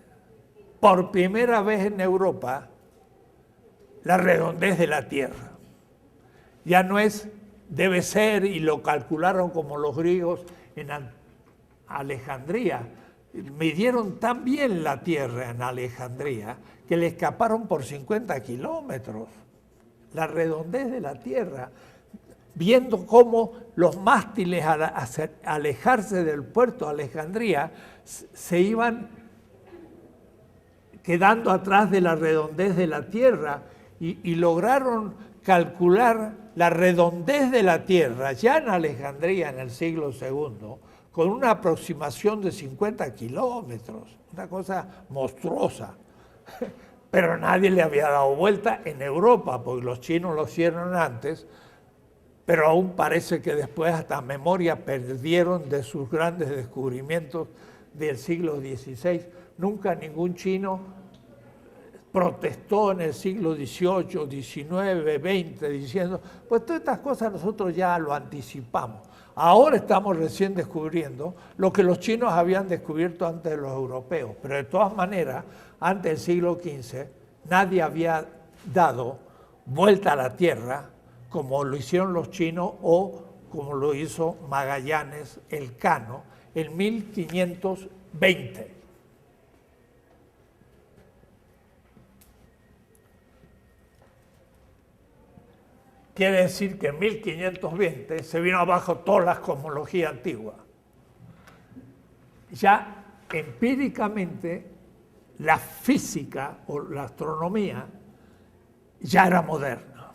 por primera vez en Europa, la redondez de la Tierra. Ya no es, debe ser, y lo calcularon como los griegos en Alejandría. Midieron tan bien la Tierra en Alejandría que le escaparon por 50 kilómetros. La redondez de la Tierra, viendo cómo los mástiles al alejarse del puerto de Alejandría se iban quedando atrás de la redondez de la Tierra y lograron calcular la redondez de la Tierra ya en Alejandría en el siglo II con una aproximación de 50 kilómetros, una cosa monstruosa. Pero nadie le había dado vuelta en Europa, porque los chinos lo hicieron antes, pero aún parece que después hasta memoria perdieron de sus grandes descubrimientos del siglo XVI. Nunca ningún chino protestó en el siglo XVIII, XIX, XX, diciendo, pues todas estas cosas nosotros ya lo anticipamos. Ahora estamos recién descubriendo lo que los chinos habían descubierto antes de los europeos, pero de todas maneras, antes del siglo XV, nadie había dado vuelta a la Tierra como lo hicieron los chinos o como lo hizo Magallanes, Elcano, en 1520. Quiere decir que en 1520 se vino abajo toda la cosmología antigua. Ya empíricamente la física o la astronomía ya era moderna,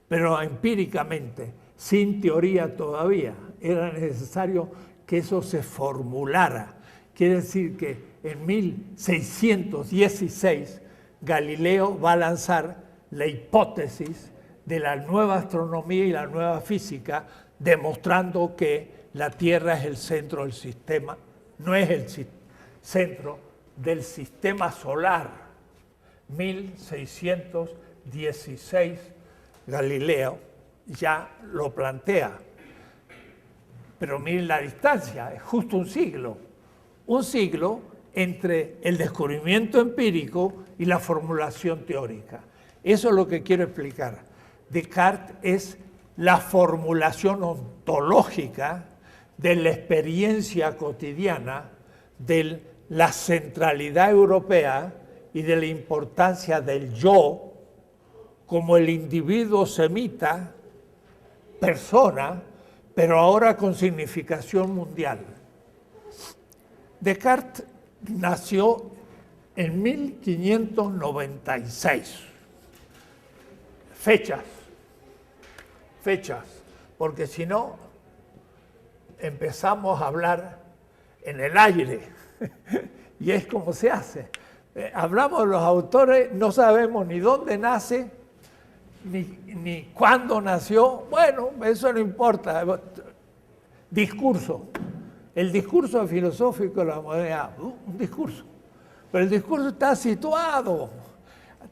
pero empíricamente, sin teoría todavía, era necesario que eso se formulara. Quiere decir que en 1616 Galileo va a lanzar la hipótesis de la nueva astronomía y la nueva física, demostrando que la Tierra es el centro del sistema, no es el centro del sistema solar. 1616 Galileo ya lo plantea. Pero miren la distancia, es justo un siglo entre el descubrimiento empírico y la formulación teórica. Eso es lo que quiero explicar. Descartes es la formulación ontológica de la experiencia cotidiana, de la centralidad europea y de la importancia del yo como el individuo semita, persona, pero ahora con significación mundial. Descartes nació en 1596. Fechas, porque si no empezamos a hablar en el aire y es como se hace. Hablamos de los autores, no sabemos ni dónde nace, ni cuándo nació. Bueno, eso no importa. Discurso. El discurso filosófico de la modernidad, un discurso. Pero el discurso está situado.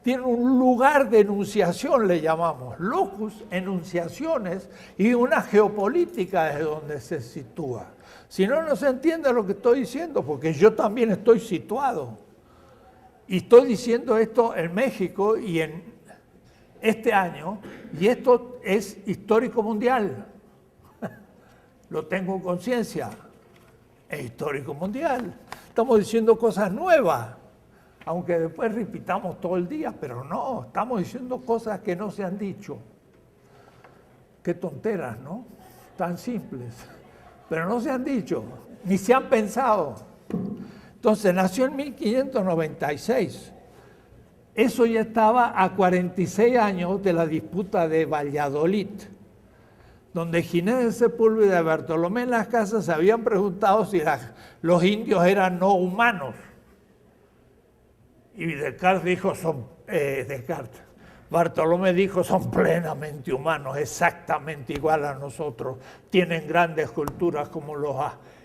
Tiene un lugar de enunciación, le llamamos, locus, enunciaciones, y una geopolítica desde donde se sitúa. Si no, no se entiende lo que estoy diciendo, porque yo también estoy situado. Y estoy diciendo esto en México y en este año, y esto es histórico mundial. lo tengo en conciencia, es histórico mundial. Estamos diciendo cosas nuevas, aunque después repitamos todo el día, pero no, estamos diciendo cosas que no se han dicho. Qué tonteras, ¿no? Tan simples, pero no se han dicho, ni se han pensado. Entonces nació en 1596. Eso ya estaba a 46 años de la disputa de Valladolid, donde Ginés de Sepúlveda y Bartolomé Las Casas se habían preguntado si los indios eran no humanos. Y Descartes dijo, Bartolomé dijo, son plenamente humanos, exactamente igual a nosotros. Tienen grandes culturas como los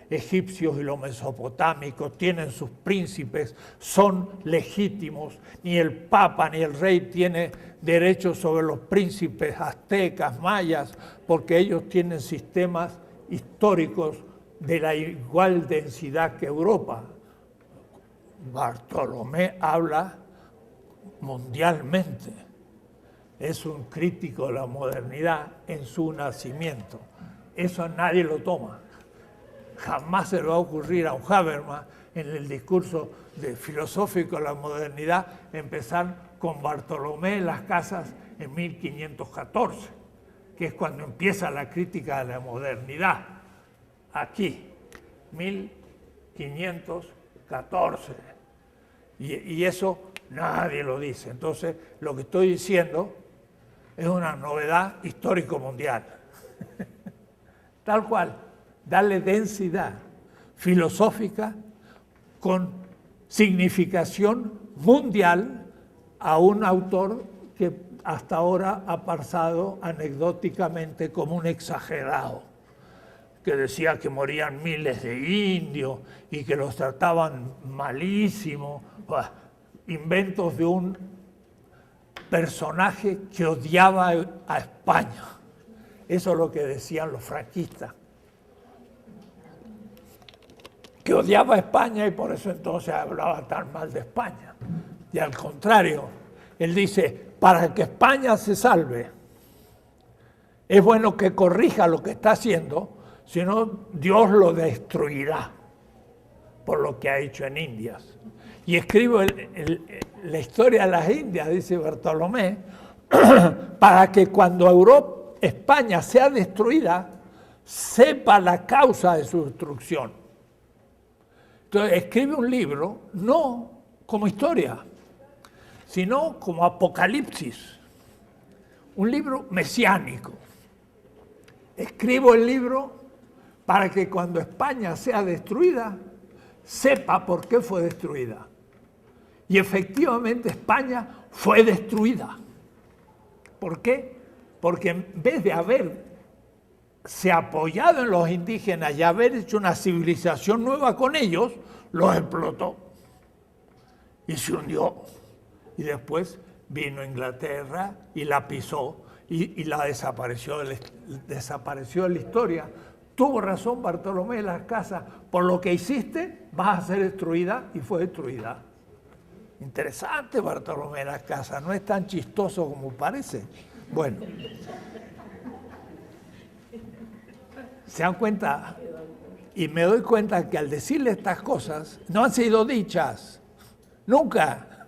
egipcios y los mesopotámicos, tienen sus príncipes, son legítimos. Ni el papa ni el rey tiene derechos sobre los príncipes aztecas, mayas, porque ellos tienen sistemas históricos de la igual densidad que Europa. Bartolomé habla mundialmente. Es un crítico de la modernidad en su nacimiento. Eso nadie lo toma. Jamás se le va a ocurrir a un Habermas en el discurso filosófico de la modernidad empezar con Bartolomé Las Casas en 1514, que es cuando empieza la crítica de la modernidad. Aquí, 1514. Y eso nadie lo dice. Entonces, lo que estoy diciendo es una novedad histórico mundial. Tal cual, darle densidad filosófica con significación mundial a un autor que hasta ahora ha pasado anecdóticamente como un exagerado, que decía que morían miles de indios y que los trataban malísimo, inventos de un personaje que odiaba a España. Eso es lo que decían los franquistas, que odiaba a España y por eso entonces hablaba tan mal de España. Y al contrario, él dice, para que España se salve, es bueno que corrija lo que está haciendo, si no Dios lo destruirá por lo que ha hecho en Indias. Y escribo la historia de las Indias, dice Bartolomé, para que cuando España sea destruida, sepa la causa de su destrucción. Entonces escribe un libro, no como historia, sino como apocalipsis, un libro mesiánico. Escribo el libro para que cuando España sea destruida, sepa por qué fue destruida. Y efectivamente España fue destruida. ¿Por qué? Porque en vez de haberse apoyado en los indígenas y haber hecho una civilización nueva con ellos, los explotó y se hundió. Y después vino Inglaterra y la pisó y la desapareció de la historia. Tuvo razón Bartolomé de Las Casas, por lo que hiciste vas a ser destruida, y fue destruida. Interesante Bartolomé de Las Casas, no es tan chistoso como parece. Bueno, ¿se dan cuenta? Y me doy cuenta que al decirle estas cosas no han sido dichas, nunca.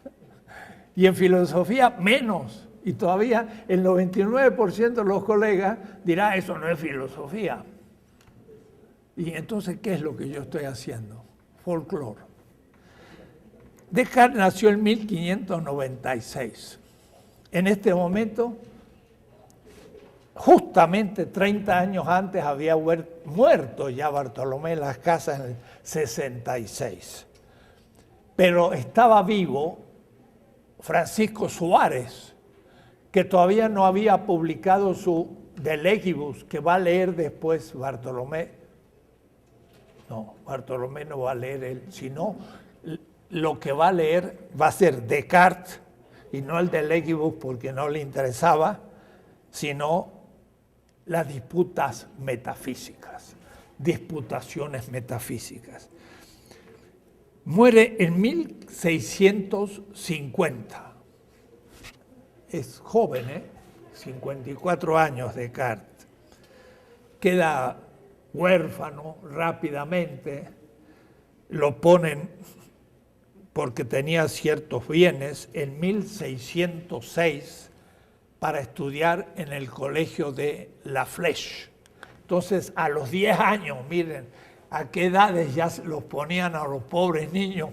Y en filosofía menos. Y todavía el 99% de los colegas dirá, eso no es filosofía. Y entonces, ¿qué es lo que yo estoy haciendo? Folclore. Descartes nació en 1596. En este momento, justamente 30 años antes había muerto ya Bartolomé Las Casas en el 66. Pero estaba vivo Francisco Suárez, que todavía no había publicado su De Legibus, que va a leer después Bartolomé. No, Bartolomé no va a leer él, sino lo que va a leer va a ser Descartes, y no el De Legibus porque no le interesaba, sino las disputas metafísicas, disputaciones metafísicas. Muere en 1650. Es joven, 54 años Descartes. Queda huérfano rápidamente, lo ponen porque tenía ciertos bienes en 1606 para estudiar en el colegio de La Flèche. Entonces, a los 10 años, miren, a qué edades ya los ponían a los pobres niños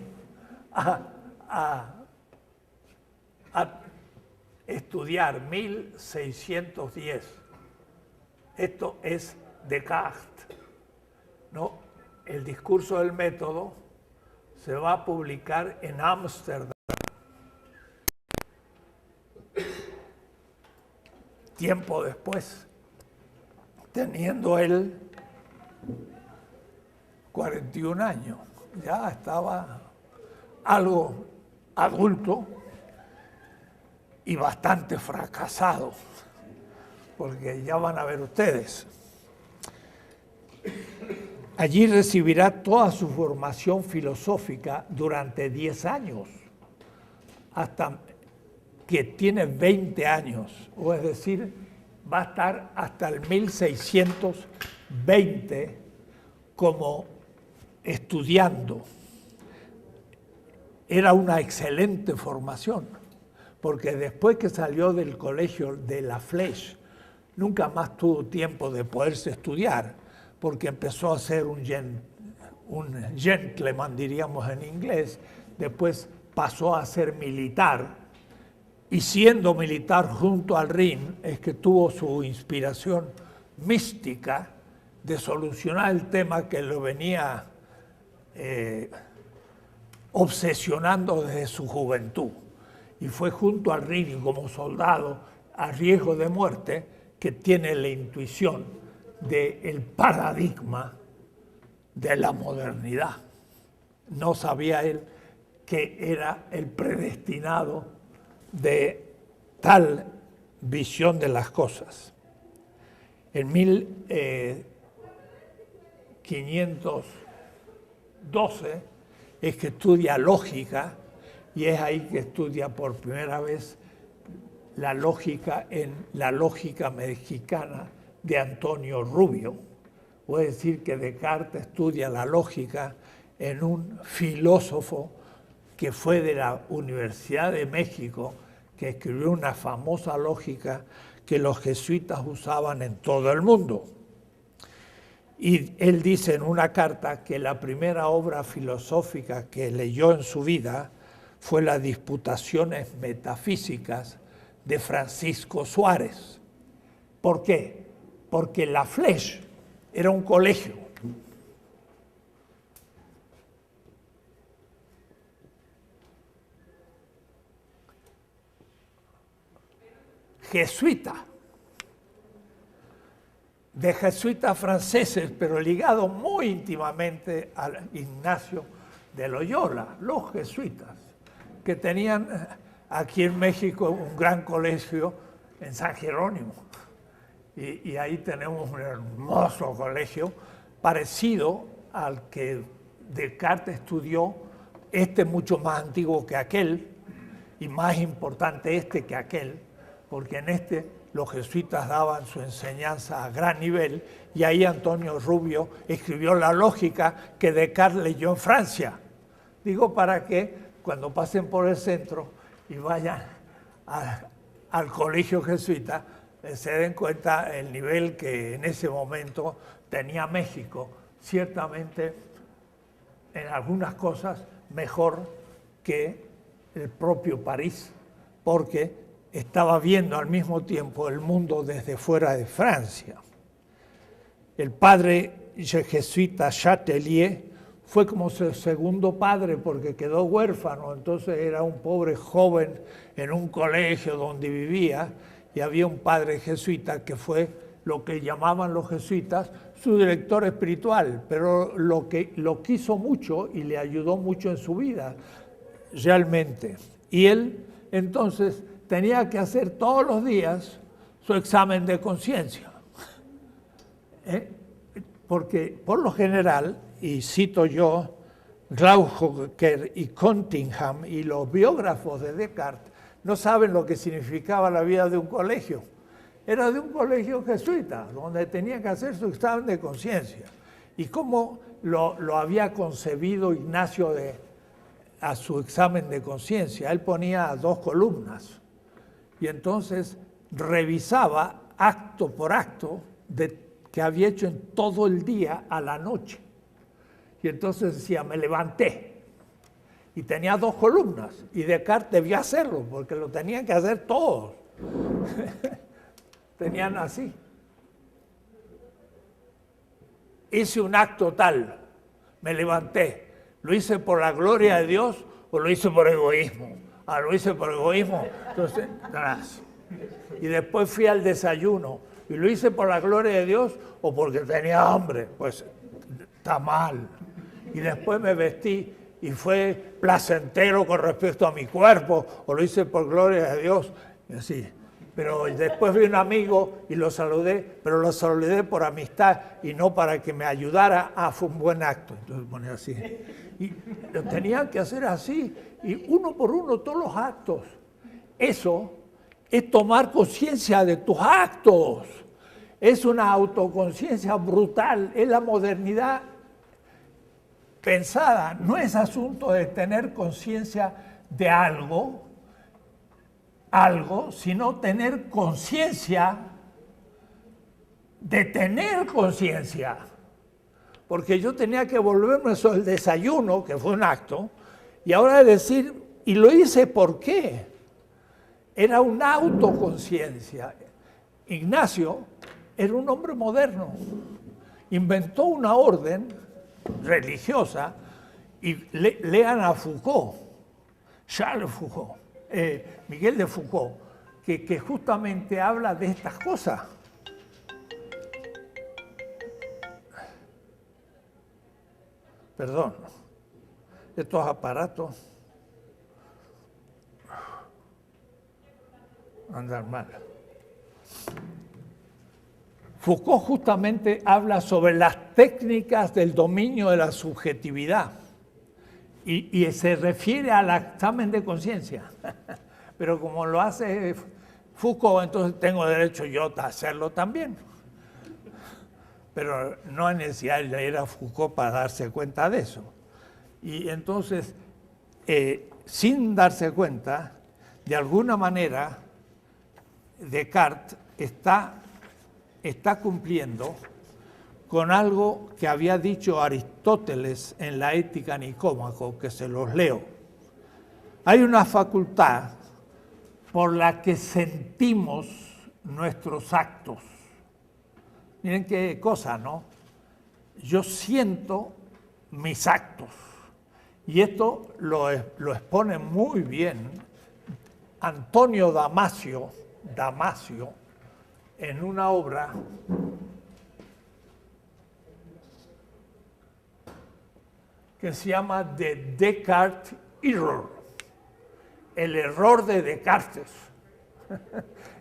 a estudiar, 1610. Esto es Descartes, ¿no? El discurso del método se va a publicar en Ámsterdam. Tiempo después, teniendo él 41 años, ya estaba algo adulto y bastante fracasado, porque ya van a ver ustedes. Allí recibirá toda su formación filosófica durante 10 años, hasta que tiene 20 años, o es decir, va a estar hasta el 1620 como estudiando. Era una excelente formación, porque después que salió del colegio de La Flèche, nunca más tuvo tiempo de poderse estudiar, porque empezó a ser un gentleman, diríamos en inglés, después pasó a ser militar, y siendo militar junto al Rin es que tuvo su inspiración mística de solucionar el tema que lo venía obsesionando desde su juventud. Y fue junto al Rin como soldado a riesgo de muerte que tiene la intuición del paradigma de la modernidad. No sabía él que era el predestinado de tal visión de las cosas. En 1512 es que estudia lógica, y es ahí que estudia por primera vez la lógica en la lógica mexicana de Antonio Rubio. Puede decir que Descartes estudia la lógica en un filósofo que fue de la Universidad de México, que escribió una famosa lógica que los jesuitas usaban en todo el mundo. Y él dice en una carta que la primera obra filosófica que leyó en su vida fue las Disputaciones Metafísicas de Francisco Suárez. ¿Por qué? Porque La Flèche era un colegio. Jesuita, de jesuitas franceses, pero ligado muy íntimamente a Ignacio de Loyola, los jesuitas, que tenían aquí en México un gran colegio en San Jerónimo. Y ahí tenemos un hermoso colegio parecido al que Descartes estudió, mucho más antiguo que aquel y más importante que aquel, porque en los jesuitas daban su enseñanza a gran nivel, y ahí Antonio Rubio escribió la lógica que Descartes leyó en Francia. Digo para que cuando pasen por el centro y vayan al colegio jesuita, se den cuenta el nivel que en ese momento tenía México, ciertamente en algunas cosas mejor que el propio París, porque estaba viendo al mismo tiempo el mundo desde fuera de Francia. El padre jesuita Chatelier fue como su segundo padre porque quedó huérfano, entonces era un pobre joven en un colegio donde vivía, y había un padre jesuita que fue lo que llamaban los jesuitas su director espiritual, pero lo quiso mucho y le ayudó mucho en su vida, realmente. Y él entonces tenía que hacer todos los días su examen de conciencia. Porque por lo general, y cito yo, Glaucon y Cunningham y los biógrafos de Descartes no saben lo que significaba la vida de un colegio. era de un colegio jesuita, donde tenía que hacer su examen de conciencia. Y cómo lo había concebido Ignacio a su examen de conciencia. Él ponía 2 columnas y entonces revisaba acto por acto que había hecho en todo el día a la noche. Y entonces decía, me levanté. Y tenía 2 columnas. Y Descartes debía hacerlo, porque lo tenían que hacer todos. Tenían así. Hice un acto tal, me levanté. ¿Lo hice por la gloria de Dios o lo hice por egoísmo? Ah, lo hice por egoísmo. Entonces, tras. Y después fui al desayuno. ¿Y lo hice por la gloria de Dios o porque tenía hambre? Pues está mal. Y después me vestí y fue placentero con respecto a mi cuerpo, o lo hice por gloria de Dios, y así. Pero después vi un amigo y lo saludé, pero lo saludé por amistad y no para que me ayudara. Ah, fue un buen acto. Entonces ponía así. Y lo tenían que hacer así, y uno por uno todos los actos. Eso es tomar conciencia de tus actos. Es una autoconciencia brutal, es la modernidad pensada. No es asunto de tener conciencia de algo, sino tener conciencia de tener conciencia. Porque yo tenía que volverme eso el desayuno, que fue un acto, y ahora decir, ¿y lo hice por qué? Era una autoconciencia. Ignacio era un hombre moderno, inventó una orden religiosa, y lean a Foucault, Charles Foucault, Miguel de Foucault, que justamente habla de estas cosas. Perdón, estos aparatos andan mal. Foucault justamente habla sobre las técnicas del dominio de la subjetividad y se refiere al examen de conciencia. Pero como lo hace Foucault, entonces tengo derecho yo a hacerlo también. Pero no es necesidad de leer a Foucault para darse cuenta de eso. Y entonces, sin darse cuenta, de alguna manera, Descartes está cumpliendo con algo que había dicho Aristóteles en la Ética Nicómaco, que se los leo. Hay una facultad por la que sentimos nuestros actos. Miren qué cosa, ¿no? Yo siento mis actos. Y esto lo expone muy bien Antonio Damasio, en una obra que se llama The Descartes Error, el error de Descartes.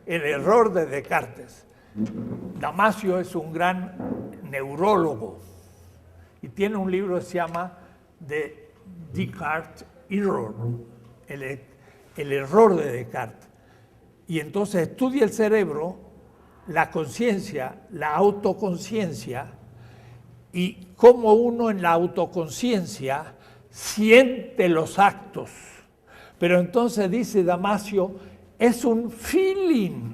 El error de Descartes. Damasio es un gran neurólogo y tiene un libro que se llama The Descartes Error, el error de Descartes. Y entonces estudia el cerebro, la conciencia, la autoconciencia, y cómo uno en la autoconciencia siente los actos. Pero entonces dice Damasio, es un feeling.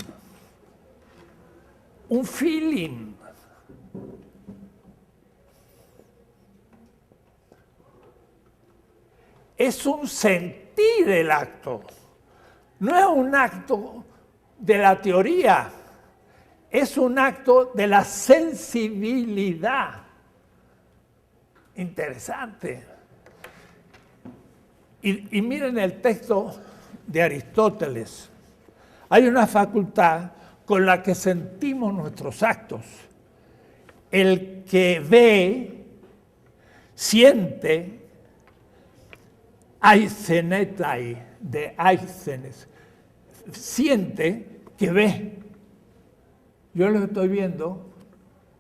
Un feeling. Es un sentir el acto. No es un acto de la teoría, es un acto de la sensibilidad. Interesante. Y miren el texto de Aristóteles. Hay una facultad con la que sentimos nuestros actos. El que ve, siente, aizenetai, de aizenes, siente que ve. Yo lo estoy viendo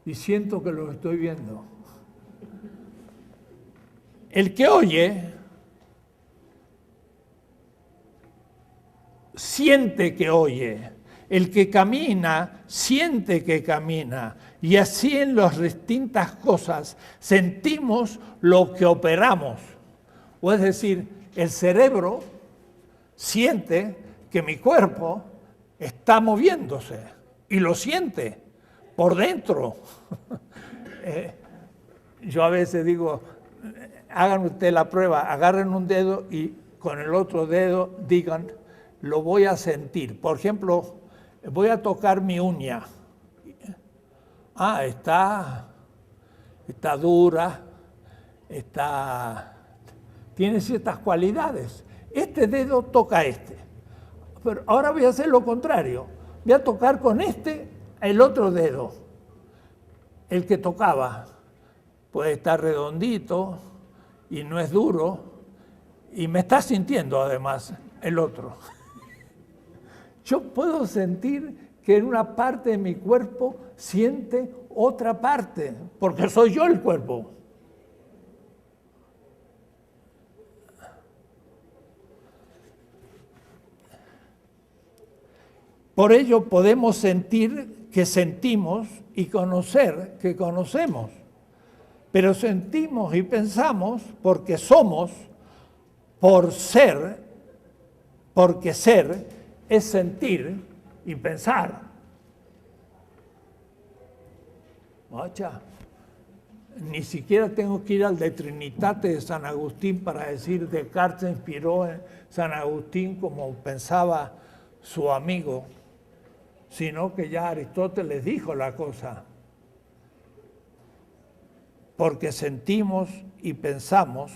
y siento que lo estoy viendo. El que oye, siente que oye. El que camina siente que camina, y así en las distintas cosas sentimos lo que operamos. O es decir, el cerebro siente que mi cuerpo está moviéndose y lo siente por dentro. Yo a veces digo, hagan ustedes la prueba, agarren un dedo y con el otro dedo digan, lo voy a sentir. Por ejemplo, voy a tocar mi uña. Ah, está dura, tiene ciertas cualidades. Este dedo toca este. Pero ahora voy a hacer lo contrario. Voy a tocar con el otro dedo. El que tocaba puede estar redondito y no es duro. Y me está sintiendo además el otro. Yo puedo sentir que en una parte de mi cuerpo siente otra parte, porque soy yo el cuerpo. Por ello podemos sentir que sentimos y conocer que conocemos. Pero sentimos y pensamos porque somos, porque ser es sentir y pensar. Ocha, ni siquiera tengo que ir al de Trinitate de San Agustín para decir Descartes se inspiró en San Agustín como pensaba su amigo, sino que ya Aristóteles dijo la cosa. Porque sentimos y pensamos,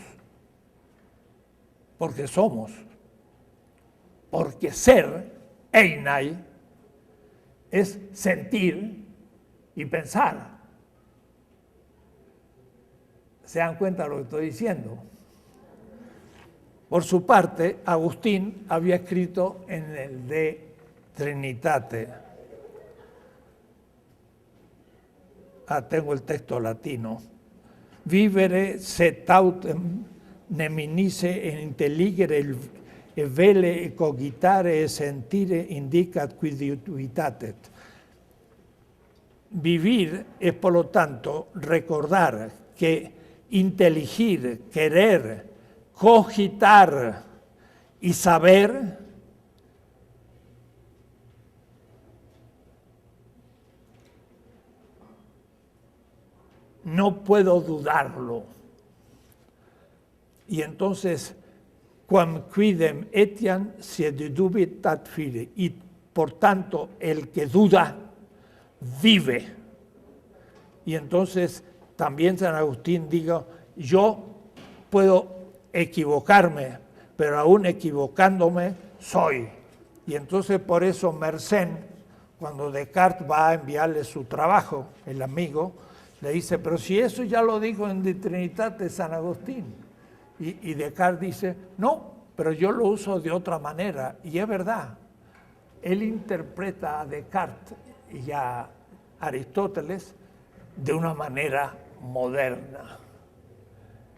porque somos, porque ser, einai, es sentir y pensar. ¿Se dan cuenta de lo que estoy diciendo? Por su parte, Agustín había escrito en el De Trinitate. Tengo el texto latino. Vivere set autem neminice in intelligere e vele e cogitare e sentire indicat quid vitatet. Vivir es, por lo tanto, recordar que inteligir, querer, cogitar y saber no puedo dudarlo. Y entonces, quam quidem etiam se dedubitat fide, y por tanto el que duda vive. Y entonces también San Agustín dijo, yo puedo equivocarme, pero aún equivocándome soy. Y entonces por eso Mersenne, cuando Descartes va a enviarle su trabajo, el amigo, le dice, pero si eso ya lo dijo en De Trinitate San Agustín. Y Descartes dice, no, pero yo lo uso de otra manera. Y es verdad, él interpreta a Descartes y a Aristóteles de una manera moderna.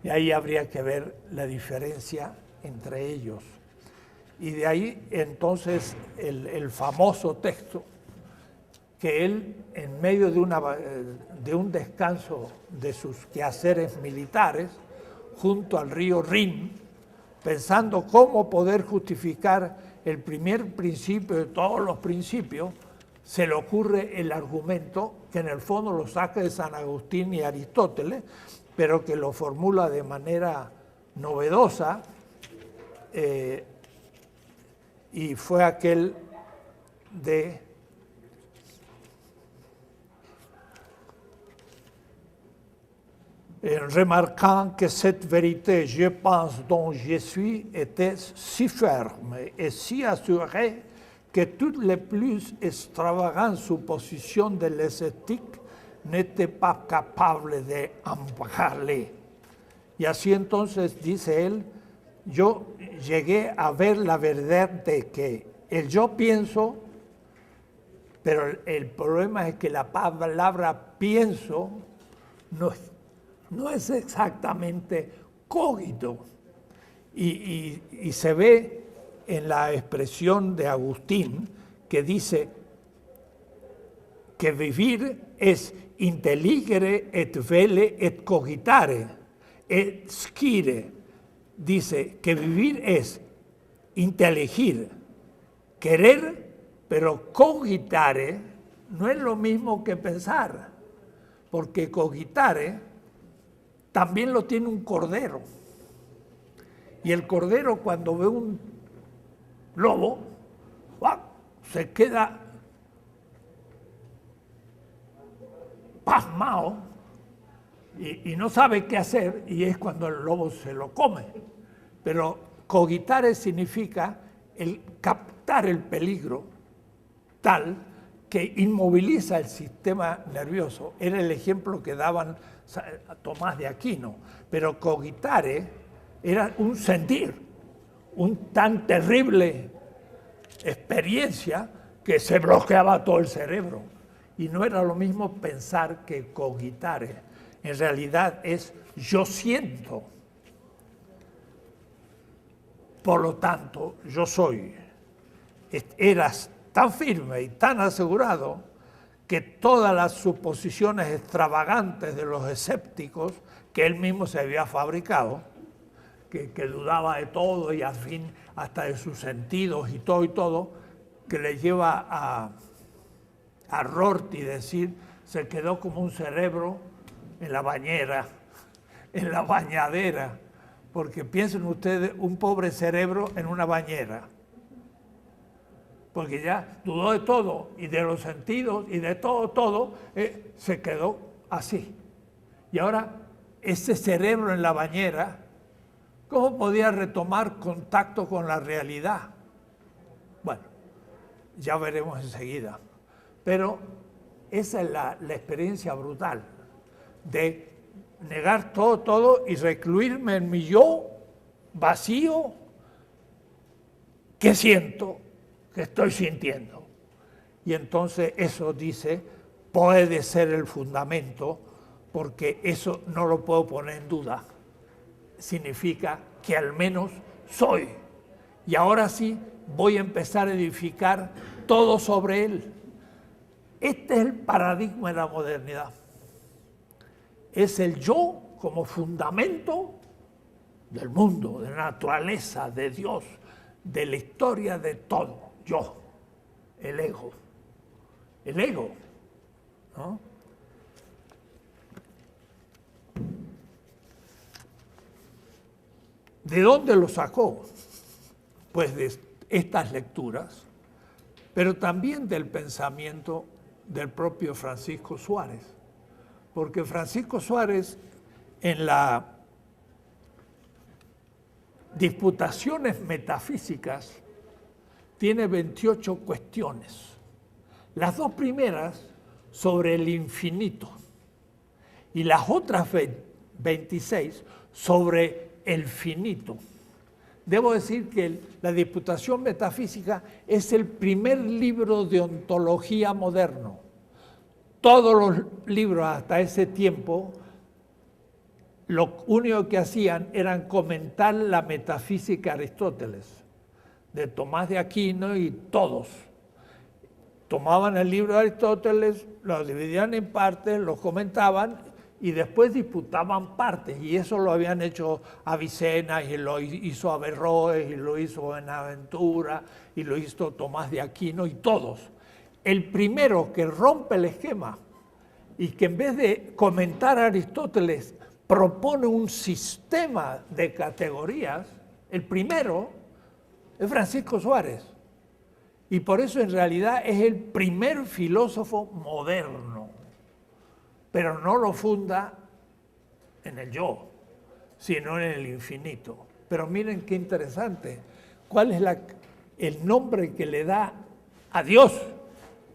Y ahí habría que ver la diferencia entre ellos. Y de ahí entonces el famoso texto que él, en medio de un descanso de sus quehaceres militares, junto al río Rin, pensando cómo poder justificar el primer principio de todos los principios, se le ocurre el argumento que en el fondo lo saca de San Agustín y Aristóteles, pero que lo formula de manera novedosa, y fue aquel de remarquant que cette vérité, je pense, dont je suis, était si ferme et si assurée que toutes les plus extravagantes suppositions de l'estétique n'étaient pas capables d'embargarle. Y así entonces, dice él, yo llegué a ver la verdad de que el yo pienso, pero el problema es que la palabra pienso no es exactamente cogito. Y se ve en la expresión de Agustín que dice que vivir es intelligere et vele et cogitare, et scire. Dice que vivir es inteligir, querer, pero cogitare no es lo mismo que pensar, porque cogitare también lo tiene un cordero. Y el cordero, cuando ve un lobo, se queda pasmado y no sabe qué hacer, y es cuando el lobo se lo come. Pero cogitare significa el captar el peligro tal que inmoviliza el sistema nervioso. Era el ejemplo que daban a Tomás de Aquino. Pero cogitare era un sentir, un tan terrible experiencia que se bloqueaba todo el cerebro. Y no era lo mismo pensar que cogitare. En realidad es yo siento. Por lo tanto, yo soy. Eras tan firme y tan asegurado que todas las suposiciones extravagantes de los escépticos que él mismo se había fabricado, que dudaba de todo y al fin hasta de sus sentidos y todo, que le lleva a Rorty decir, se quedó como un cerebro en la bañera, en la bañadera, porque piensen ustedes un pobre cerebro en una bañera, porque ya dudó de todo, y de los sentidos, y de todo, se quedó así. Y ahora, ese cerebro en la bañera, ¿cómo podía retomar contacto con la realidad? Bueno, ya veremos enseguida. Pero esa es la experiencia brutal de negar todo y recluirme en mi yo vacío que siento, que estoy sintiendo. Y entonces eso dice, puede ser el fundamento, porque eso no lo puedo poner en duda. Significa que al menos soy. Y ahora sí voy a empezar a edificar todo sobre él. Este es el paradigma de la modernidad. Es el yo como fundamento del mundo, de la naturaleza, de Dios, de la historia, de todo. Yo, el ego. El ego, ¿no? ¿De dónde lo sacó? Pues de estas lecturas, pero también del pensamiento del propio Francisco Suárez. Porque Francisco Suárez, en las disputaciones metafísicas, tiene 28 cuestiones. Las dos primeras sobre el infinito y las otras 26 sobre el finito. Debo decir que la Disputación Metafísica es el primer libro de ontología moderno. Todos los libros hasta ese tiempo, lo único que hacían eran comentar la metafísica de Aristóteles, de Tomás de Aquino y todos. Tomaban el libro de Aristóteles, lo dividían en partes, lo comentaban y después disputaban partes, y eso lo habían hecho Avicena, y lo hizo Averroes, y lo hizo Buenaventura, y lo hizo Tomás de Aquino, y todos. El primero que rompe el esquema, y que en vez de comentar a Aristóteles, propone un sistema de categorías, el primero es Francisco Suárez. Y por eso en realidad es el primer filósofo moderno. Pero no lo funda en el yo, sino en el infinito. Pero miren qué interesante. ¿Cuál es el nombre que le da a Dios?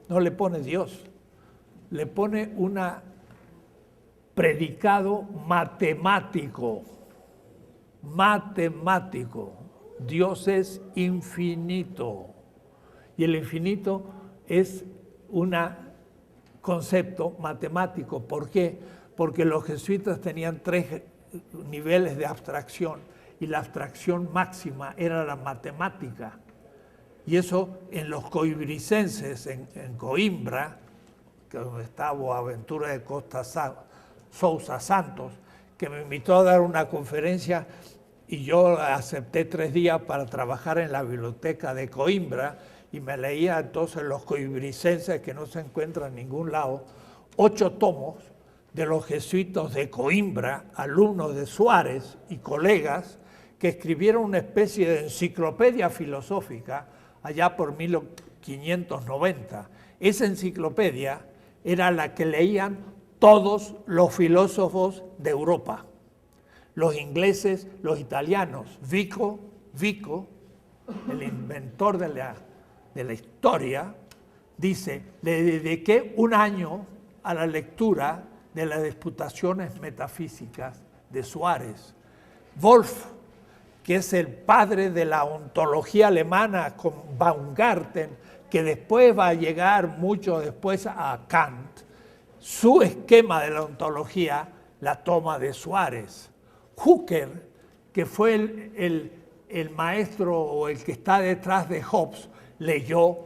No le pone Dios, le pone un predicado matemático. Matemático. Dios es infinito. Y el infinito es un concepto matemático. ¿Por qué? Porque los jesuitas tenían 3 niveles de abstracción y la abstracción máxima era la matemática. Y eso en los coimbricenses, en Coimbra, donde está Boaventura de Costa Sousa Santos, que me invitó a dar una conferencia y yo acepté 3 días para trabajar en la biblioteca de Coimbra y me leía entonces los coimbricenses, que no se encuentran en ningún lado, 8 tomos de los jesuitas de Coimbra, alumnos de Suárez y colegas, que escribieron una especie de enciclopedia filosófica allá por 1590. Esa enciclopedia era la que leían todos los filósofos de Europa, los ingleses, los italianos. Vico, el inventor de la historia, dice, le dediqué 1 año a la lectura de las disputaciones metafísicas de Suárez. Wolff, que es el padre de la ontología alemana con Baumgarten, que después va a llegar mucho después a Kant, su esquema de la ontología la toma de Suárez. Hooker, que fue el maestro o el que está detrás de Hobbes, leyó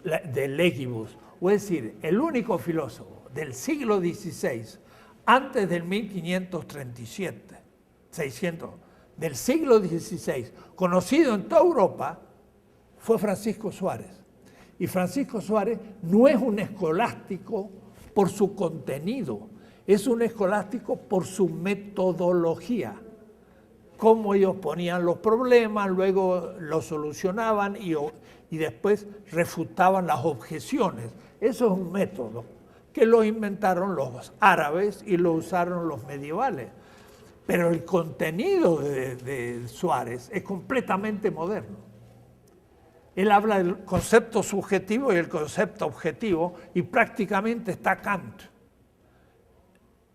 de Legibus, o es decir, el único filósofo del siglo XVI, antes del 1537, 600, del siglo XVI, conocido en toda Europa, fue Francisco Suárez. Y Francisco Suárez no es un escolástico por su contenido, es un escolástico por su metodología. Cómo ellos ponían los problemas, luego los solucionaban y después refutaban las objeciones. Eso es un método que lo inventaron los árabes y lo usaron los medievales. Pero el contenido de Suárez es completamente moderno. Él habla del concepto subjetivo y el concepto objetivo y prácticamente está Kant.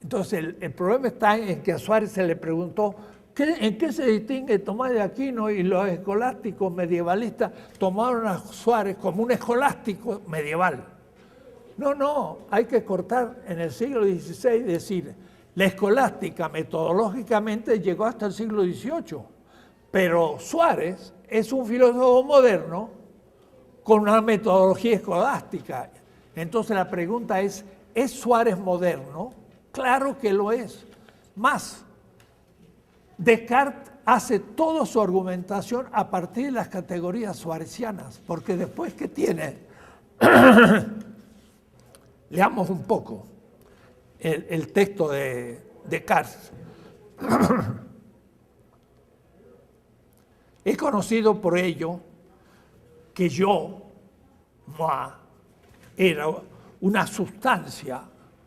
Entonces el problema está en que a Suárez se le preguntó ¿en qué se distingue Tomás de Aquino? Y los escolásticos medievalistas tomaron a Suárez como un escolástico medieval. No, hay que cortar en el siglo XVI y decir, la escolástica metodológicamente llegó hasta el siglo XVIII, pero Suárez es un filósofo moderno con una metodología escolástica. Entonces la pregunta ¿es Suárez moderno? Claro que lo es. Más, Descartes hace toda su argumentación a partir de las categorías suarezianas, porque después que tiene, leamos un poco el texto de Descartes. He conocido por ello que yo, moi, era una sustancia,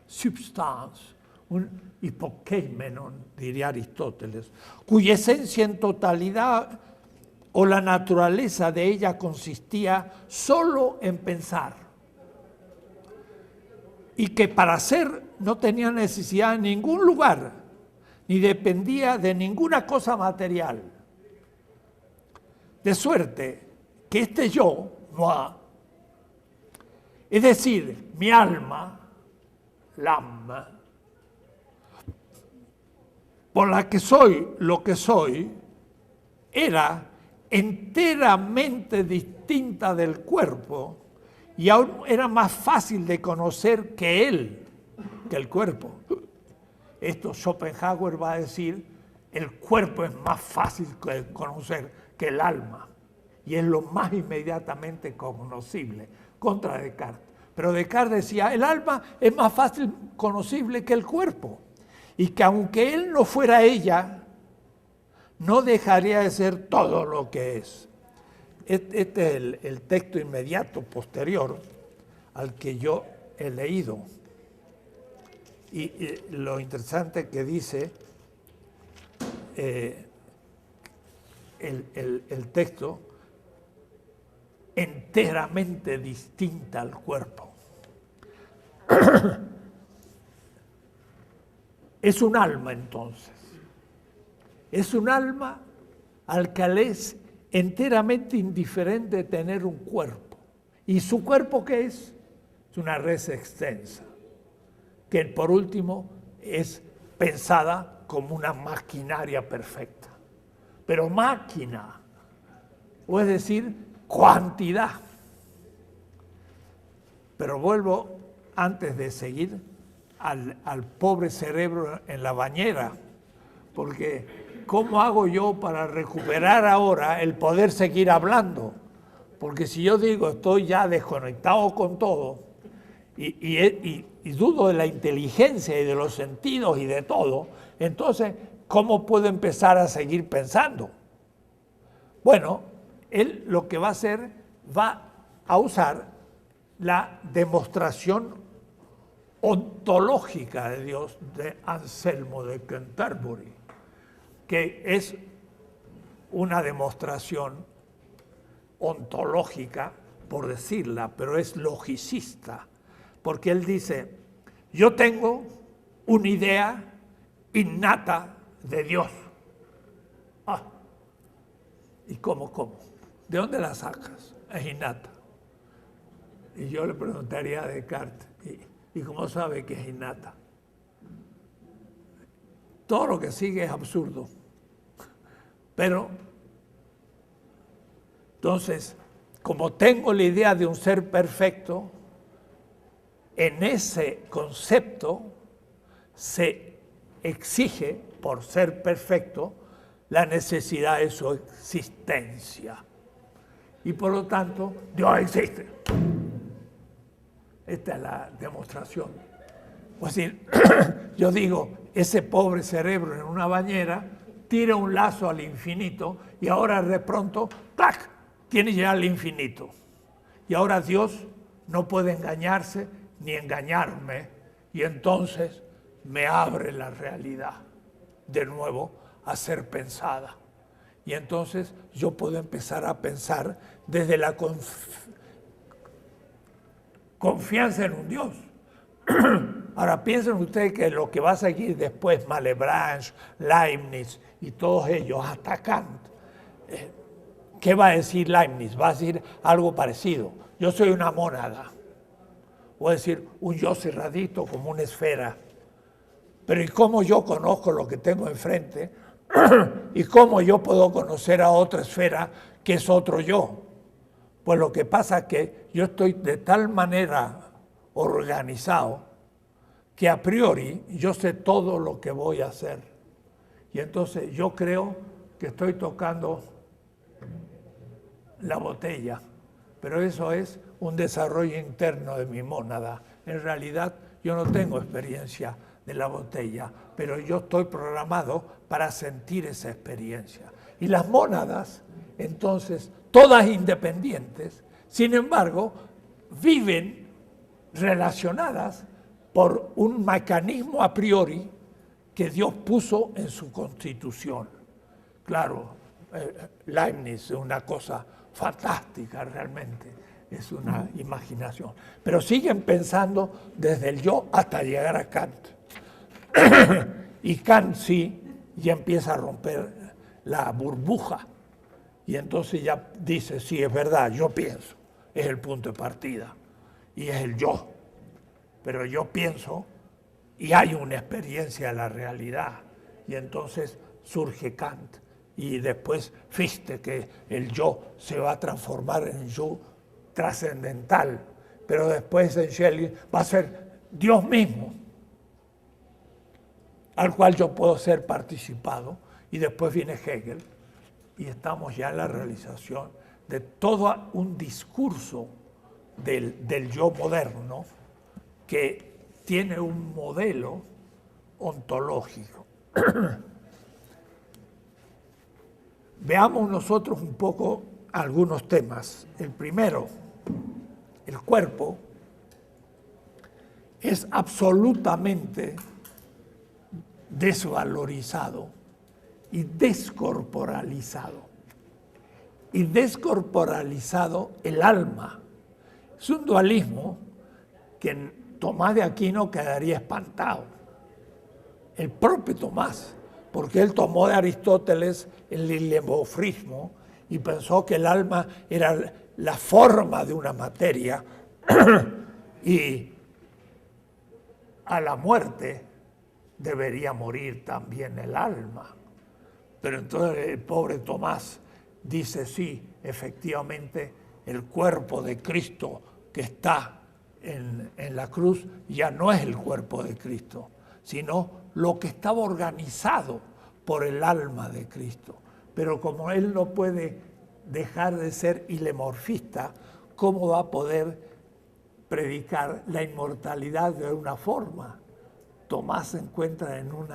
substance, un hipokeimenon, diría Aristóteles, cuya esencia en totalidad o la naturaleza de ella consistía solo en pensar, y que para ser no tenía necesidad de ningún lugar, ni dependía de ninguna cosa material. De suerte que este yo, moi, es decir, mi alma, l'âme, por la que soy lo que soy, era enteramente distinta del cuerpo y aún era más fácil de conocer que él, que el cuerpo. Esto Schopenhauer va a decir, el cuerpo es más fácil de conocer que el alma y es lo más inmediatamente conocible, contra Descartes. Pero Descartes decía, el alma es más fácil conocible que el cuerpo. Y que aunque él no fuera ella, no dejaría de ser todo lo que es. Este es el texto inmediato, posterior, al que yo he leído. Y lo interesante que dice el texto, enteramente distinta al cuerpo. Es un alma entonces, es un alma al que le es enteramente indiferente de tener un cuerpo. ¿Y su cuerpo qué es? Es una res extensa, que por último es pensada como una maquinaria perfecta. Pero máquina, o es decir, cuantidad. Pero vuelvo antes de seguir, al pobre cerebro en la bañera, porque ¿cómo hago yo para recuperar ahora el poder seguir hablando? Porque si yo digo estoy ya desconectado con todo y dudo de la inteligencia y de los sentidos y de todo, entonces, ¿cómo puedo empezar a seguir pensando? Bueno, él lo que va a hacer, va a usar la demostración ontológica de Dios de Anselmo de Canterbury, que es una demostración ontológica, por decirla, pero es logicista, porque él dice, yo tengo una idea innata de Dios. Ah, ¿y cómo? ¿De dónde la sacas? Es innata. Y yo le preguntaría a Descartes, ¿y cómo sabe que es innata? Todo lo que sigue es absurdo. Pero, entonces, como tengo la idea de un ser perfecto, en ese concepto se exige, por ser perfecto, la necesidad de su existencia. Y por lo tanto, Dios existe. Esta es la demostración. O decir, yo digo, ese pobre cerebro en una bañera tira un lazo al infinito y ahora de pronto, ¡clac!, tiene ya al infinito. Y ahora Dios no puede engañarse ni engañarme y entonces me abre la realidad de nuevo a ser pensada. Y entonces yo puedo empezar a pensar desde la confianza en un Dios. Ahora piensen ustedes que lo que va a seguir después, Malebranche, Leibniz y todos ellos, hasta Kant, ¿qué va a decir Leibniz? Va a decir algo parecido. Yo soy una mónada. O decir, un yo cerradito como una esfera. Pero ¿y cómo yo conozco lo que tengo enfrente? ¿Y cómo yo puedo conocer a otra esfera que es otro yo? Pues lo que pasa es que yo estoy de tal manera organizado que a priori yo sé todo lo que voy a hacer. Y entonces yo creo que estoy tocando la botella, pero eso es un desarrollo interno de mi mónada. En realidad yo no tengo experiencia de la botella, pero yo estoy programado para sentir esa experiencia. Y las mónadas, entonces, todas independientes, sin embargo, viven relacionadas por un mecanismo a priori que Dios puso en su constitución. Claro, Leibniz es una cosa fantástica realmente, es una imaginación. Pero siguen pensando desde el yo hasta llegar a Kant. Y Kant sí, ya empieza a romper la burbuja. Y entonces ya dice, sí, es verdad, yo pienso, es el punto de partida. Y es el yo. Pero yo pienso y hay una experiencia de la realidad. Y entonces surge Kant. Y después Fichte, que el yo se va a transformar en yo trascendental. Pero después en Schelling va a ser Dios mismo, al cual yo puedo ser participado. Y después viene Hegel. Y estamos ya en la realización de todo un discurso del yo moderno que tiene un modelo ontológico. Veamos nosotros un poco algunos temas. El primero, el cuerpo, es absolutamente desvalorizado y descorporalizado. Y descorporalizado el alma. Es un dualismo que Tomás de Aquino quedaría espantado. El propio Tomás, porque él tomó de Aristóteles el lilembofrismo y pensó que el alma era la forma de una materia y a la muerte debería morir también el alma. Pero entonces el pobre Tomás dice, sí, efectivamente, el cuerpo de Cristo que está en la cruz ya no es el cuerpo de Cristo, sino lo que estaba organizado por el alma de Cristo. Pero como Él no puede dejar de ser ilemorfista, ¿cómo va a poder predicar la inmortalidad de una forma? Tomás se encuentra en un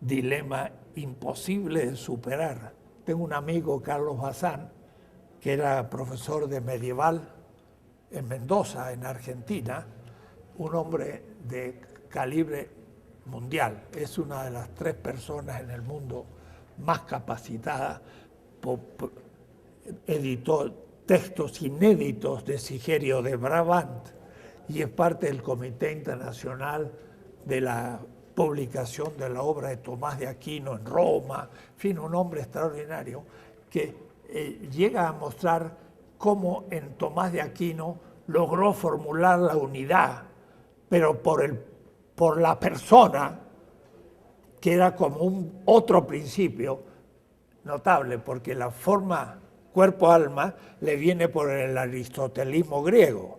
dilema imposible de superar. Tengo un amigo, Carlos Bazán, que era profesor de medieval en Mendoza, en Argentina, un hombre de calibre mundial. Es una de las 3 personas en el mundo más capacitadas. Editó textos inéditos de Sigerio de Brabant y es parte del Comité Internacional de la publicación de la obra de Tomás de Aquino en Roma. En fin, un hombre extraordinario que llega a mostrar cómo en Tomás de Aquino logró formular la unidad, pero por la persona, que era como un otro principio notable, porque la forma cuerpo-alma le viene por el aristotelismo griego,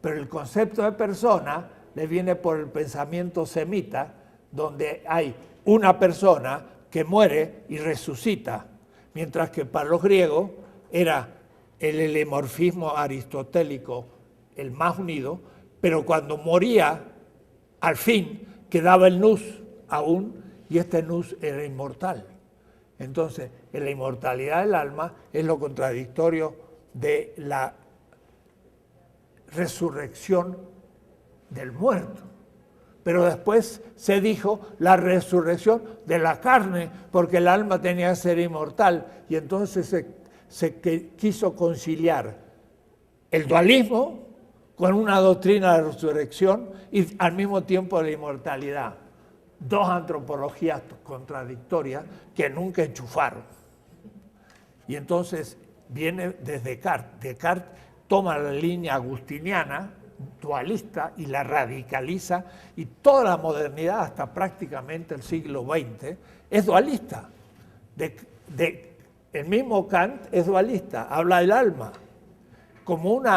pero el concepto de persona le viene por el pensamiento semita, donde hay una persona que muere y resucita, mientras que para los griegos era el helemorfismo aristotélico el más unido, pero cuando moría, al fin quedaba el nous aún, y este nous era inmortal. Entonces, en la inmortalidad del alma es lo contradictorio de la resurrección del muerto. Pero después se dijo la resurrección de la carne, porque el alma tenía que ser inmortal, y entonces se quiso conciliar el dualismo con una doctrina de resurrección y al mismo tiempo la inmortalidad. 2 antropologías contradictorias que nunca enchufaron. Y entonces viene desde Descartes. Descartes toma la línea agustiniana, dualista, y la radicaliza, y toda la modernidad, hasta prácticamente el siglo XX, es dualista. El mismo Kant es dualista, habla del alma como un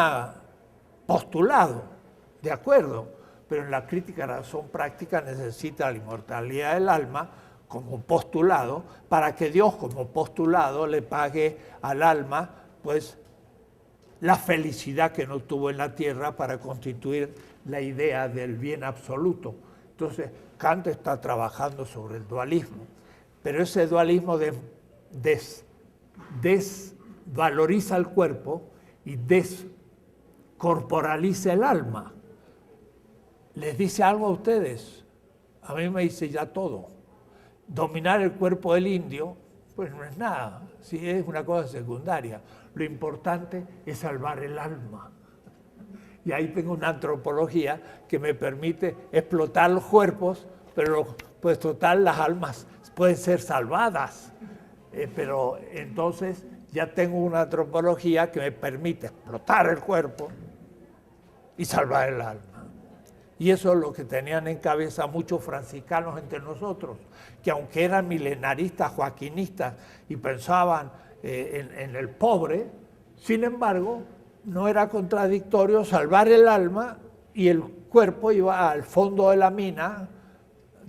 postulado, de acuerdo, pero en la crítica a la razón práctica necesita la inmortalidad del alma como postulado para que Dios como postulado le pague al alma pues la felicidad que no tuvo en la tierra para constituir la idea del bien absoluto. Entonces Kant está trabajando sobre el dualismo, pero ese dualismo desvaloriza el cuerpo y descorporaliza el alma. ¿Les dice algo a ustedes? A mí me dice ya todo. Dominar el cuerpo del indio, pues no es nada, sí, es una cosa secundaria. Lo importante es salvar el alma. Y ahí tengo una antropología que me permite explotar los cuerpos, pero pues total las almas pueden ser salvadas. Pero entonces ya tengo una antropología que me permite explotar el cuerpo y salvar el alma. Y eso es lo que tenían en cabeza muchos franciscanos entre nosotros, que aunque eran milenaristas, joaquinistas y pensaban en el pobre, sin embargo, no era contradictorio salvar el alma y el cuerpo iba al fondo de la mina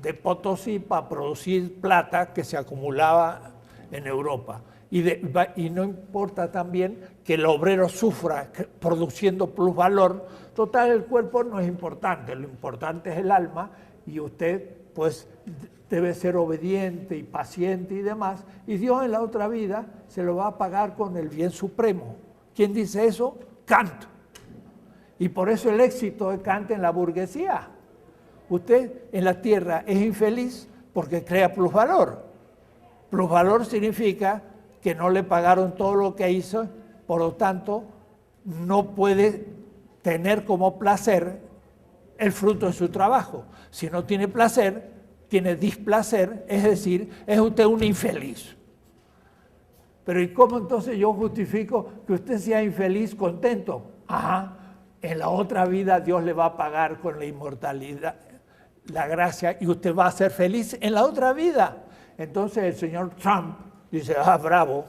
de Potosí para producir plata que se acumulaba en Europa. Y no importa también que el obrero sufra produciendo plusvalor. Total, el cuerpo no es importante, lo importante es el alma, y usted pues debe ser obediente y paciente y demás, y Dios en la otra vida se lo va a pagar con el bien supremo. ¿Quién dice eso? Kant. Y por eso el éxito de Kant en la burguesía. Usted en la tierra es infeliz porque crea plusvalor. Plusvalor significa que no le pagaron todo lo que hizo, por lo tanto, no puede tener como placer el fruto de su trabajo. Si no tiene placer, tiene displacer, es decir, es usted un infeliz. Pero ¿y cómo entonces yo justifico que usted sea infeliz contento? Ajá, en la otra vida Dios le va a pagar con la inmortalidad, la gracia, y usted va a ser feliz en la otra vida. Entonces el señor Trump dice, bravo,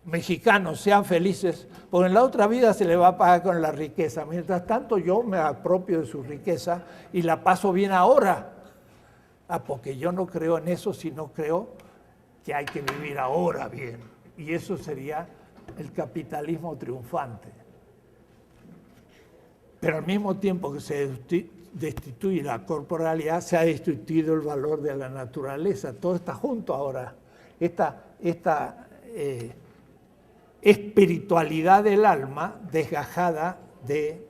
mexicanos sean felices, porque en la otra vida se les va a pagar con la riqueza. Mientras tanto yo me apropio de su riqueza y la paso bien ahora. Porque yo no creo en eso, sino creo que hay que vivir ahora bien. Y eso sería el capitalismo triunfante. Pero al mismo tiempo que se destituye la corporalidad, se ha destituido el valor de la naturaleza. Todo está junto ahora. Esta espiritualidad del alma desgajada de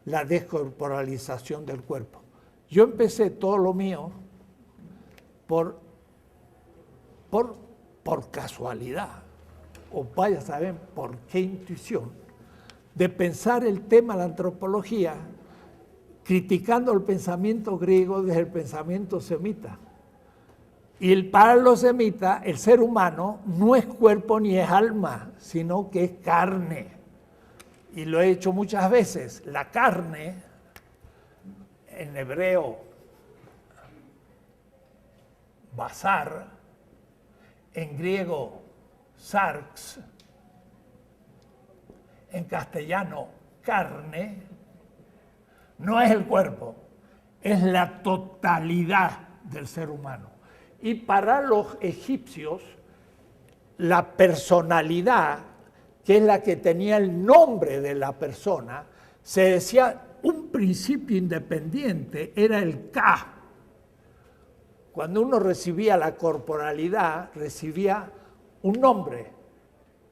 la descorporalización del cuerpo. Yo empecé todo lo mío por casualidad, o vaya a saber por qué intuición, de pensar el tema de la antropología criticando el pensamiento griego desde el pensamiento semita. Y para los semitas, el ser humano no es cuerpo ni es alma, sino que es carne. Y lo he hecho muchas veces. La carne, en hebreo, basar, en griego, sarx, en castellano, carne, no es el cuerpo, es la totalidad del ser humano. Y para los egipcios, la personalidad, que es la que tenía el nombre de la persona, se decía un principio independiente, era el Ka. Cuando uno recibía la corporalidad, recibía un nombre,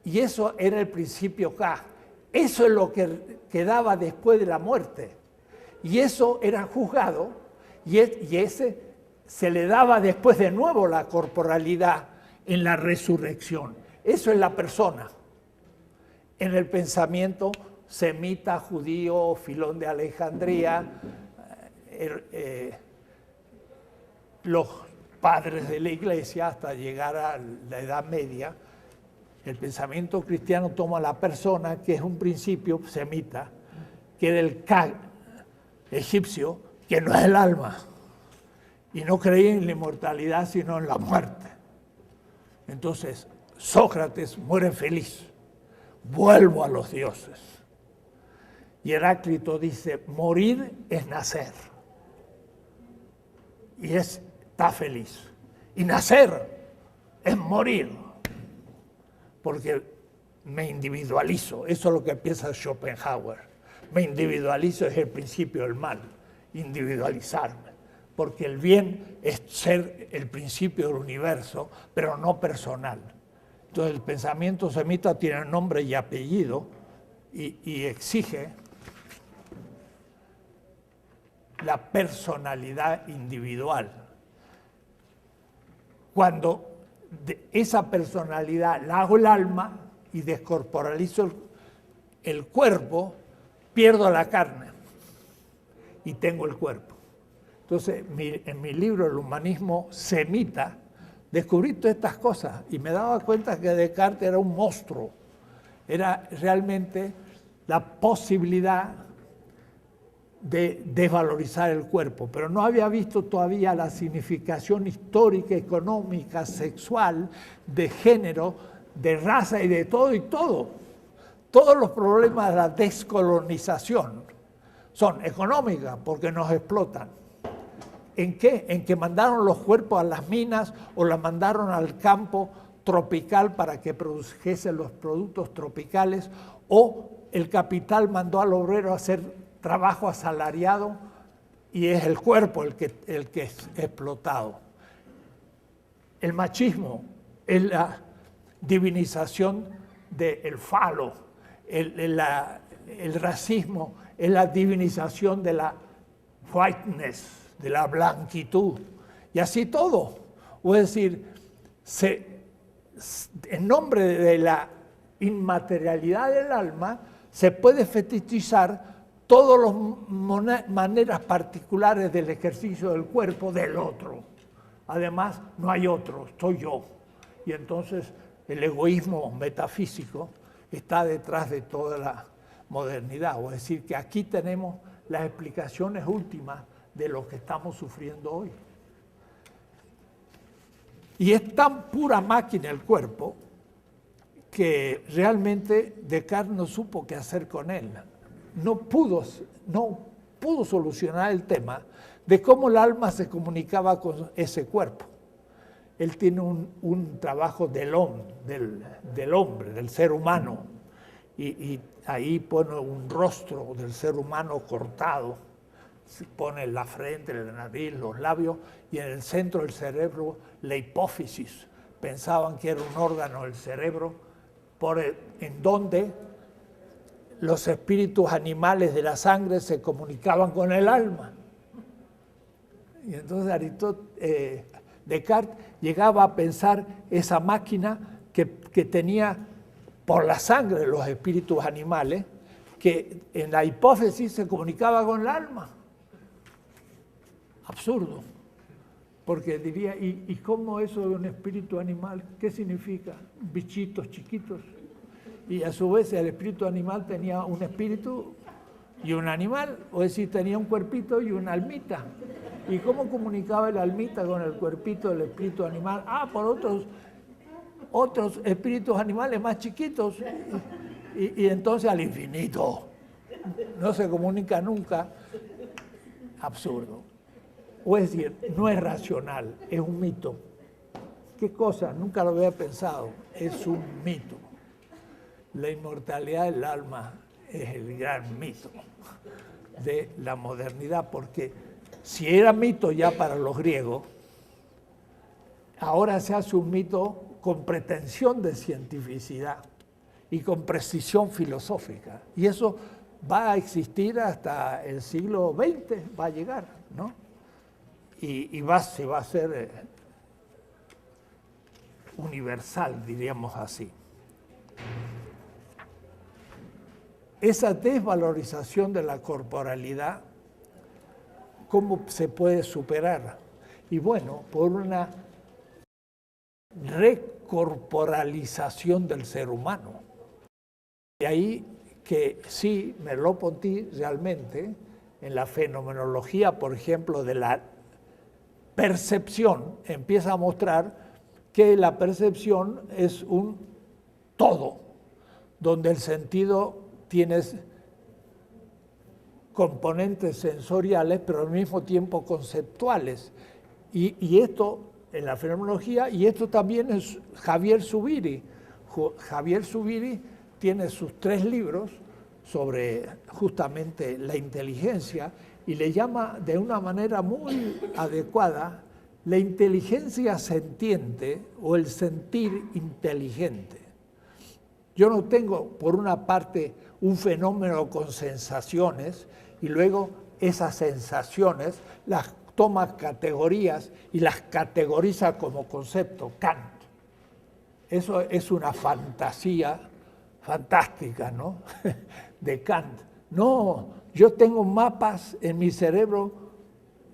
y eso era el principio Ka. Eso es lo que quedaba después de la muerte. Y eso era juzgado, y ese se le daba después de nuevo la corporalidad en la resurrección. Eso es la persona. En el pensamiento semita, judío, Filón de Alejandría, los padres de la iglesia hasta llegar a la Edad Media, el pensamiento cristiano toma a la persona, que es un principio semita, que era el Ka egipcio, que no es el alma, y no creía en la inmortalidad sino en la muerte. Entonces Sócrates muere feliz, vuelvo a los dioses. Y Heráclito dice, morir es nacer, y está feliz. Y nacer es morir, porque me individualizo. Eso es lo que piensa Schopenhauer. Me individualizo, es el principio del mal, individualizarme, porque el bien es ser el principio del universo, pero no personal. Entonces el pensamiento semita tiene nombre y apellido y exige la personalidad individual. Cuando esa personalidad la hago el alma y descorporalizo el cuerpo, pierdo la carne y tengo el cuerpo. Entonces, en mi libro, El humanismo semita, descubrí todas estas cosas y me daba cuenta que Descartes era un monstruo. Era realmente la posibilidad de desvalorizar el cuerpo, pero no había visto todavía la significación histórica, económica, sexual, de género, de raza y de todo y todo. Todos los problemas de la descolonización son económicas porque nos explotan. ¿En qué? En que mandaron los cuerpos a las minas o las mandaron al campo tropical para que produjesen los productos tropicales, o el capital mandó al obrero a hacer trabajo asalariado y es el cuerpo el que es explotado. El machismo es la divinización del falo, el racismo es la divinización de la whiteness, de la blanquitud, y así todo. O es decir, en nombre de la inmaterialidad del alma, se puede fetichizar todas las maneras particulares del ejercicio del cuerpo del otro. Además, no hay otro, soy yo. Y entonces el egoísmo metafísico está detrás de toda la modernidad. O es decir, que aquí tenemos las explicaciones últimas de lo que estamos sufriendo hoy. Y es tan pura máquina el cuerpo que realmente Descartes no supo qué hacer con él. No pudo solucionar el tema de cómo el alma se comunicaba con ese cuerpo. Él tiene un trabajo del hombre, del ser humano, y ahí pone un rostro del ser humano cortado, se pone la frente, la nariz, los labios, y en el centro del cerebro la hipófisis. Pensaban que era un órgano del cerebro en donde los espíritus animales de la sangre se comunicaban con el alma. Y entonces Descartes llegaba a pensar esa máquina que tenía por la sangre los espíritus animales, que en la hipófisis se comunicaba con el alma. Absurdo. Porque diría, ¿y cómo eso de un espíritu animal? ¿Qué significa? Bichitos chiquitos. Y a su vez el espíritu animal tenía un espíritu y un animal, o es decir, tenía un cuerpito y una almita. ¿Y cómo comunicaba el almita con el cuerpito del espíritu animal? Por otros espíritus animales más chiquitos. Y entonces al infinito. No se comunica nunca. Absurdo. O es decir, no es racional, es un mito. ¿Qué cosa? Nunca lo había pensado. Es un mito. La inmortalidad del alma es el gran mito de la modernidad, porque si era mito ya para los griegos, ahora se hace un mito con pretensión de cientificidad y con precisión filosófica. Y eso va a existir hasta el siglo XX, va a llegar, ¿no? Y se va a hacer universal, diríamos así. Esa desvalorización de la corporalidad, ¿cómo se puede superar? Y bueno, por una recorporalización del ser humano. De ahí que sí, Merleau-Ponty realmente, en la fenomenología, por ejemplo, de la percepción, empieza a mostrar que la percepción es un todo, donde el sentido tiene componentes sensoriales, pero al mismo tiempo conceptuales. Y esto en la fenomenología, y esto también es Javier Zubiri. Javier Zubiri tiene sus 3 libros sobre justamente la inteligencia y le llama de una manera muy adecuada la inteligencia sentiente o el sentir inteligente. Yo no tengo, por una parte, un fenómeno con sensaciones y luego esas sensaciones las toma categorías y las categoriza como concepto, Kant. Eso es una fantasía fantástica, ¿no? De Kant. No, yo tengo mapas en mi cerebro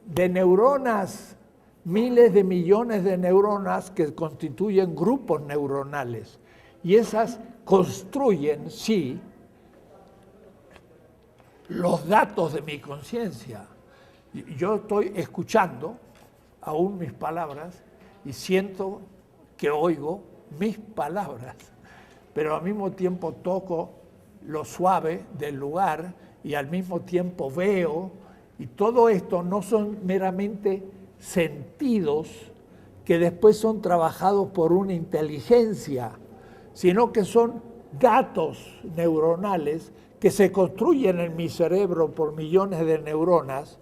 de neuronas, miles de millones de neuronas que constituyen grupos neuronales. Y esas construyen, sí, los datos de mi conciencia. Yo estoy escuchando aún mis palabras y siento que oigo mis palabras, pero al mismo tiempo toco lo suave del lugar y al mismo tiempo veo, y todo esto no son meramente sentidos que después son trabajados por una inteligencia, sino que son datos neuronales que se construyen en mi cerebro por millones de neuronas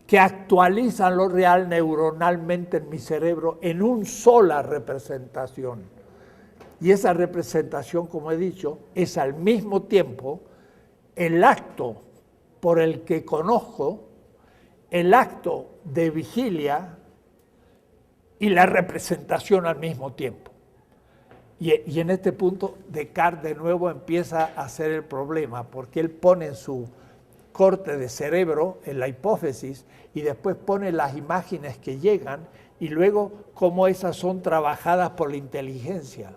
que actualizan lo real neuronalmente en mi cerebro en una sola representación. Y esa representación, como he dicho, es al mismo tiempo el acto por el que conozco, el acto de vigilia y la representación al mismo tiempo. Y en este punto Descartes de nuevo empieza a hacer el problema, porque él pone en su corte de cerebro en la hipófisis y después pone las imágenes que llegan y luego cómo esas son trabajadas por la inteligencia.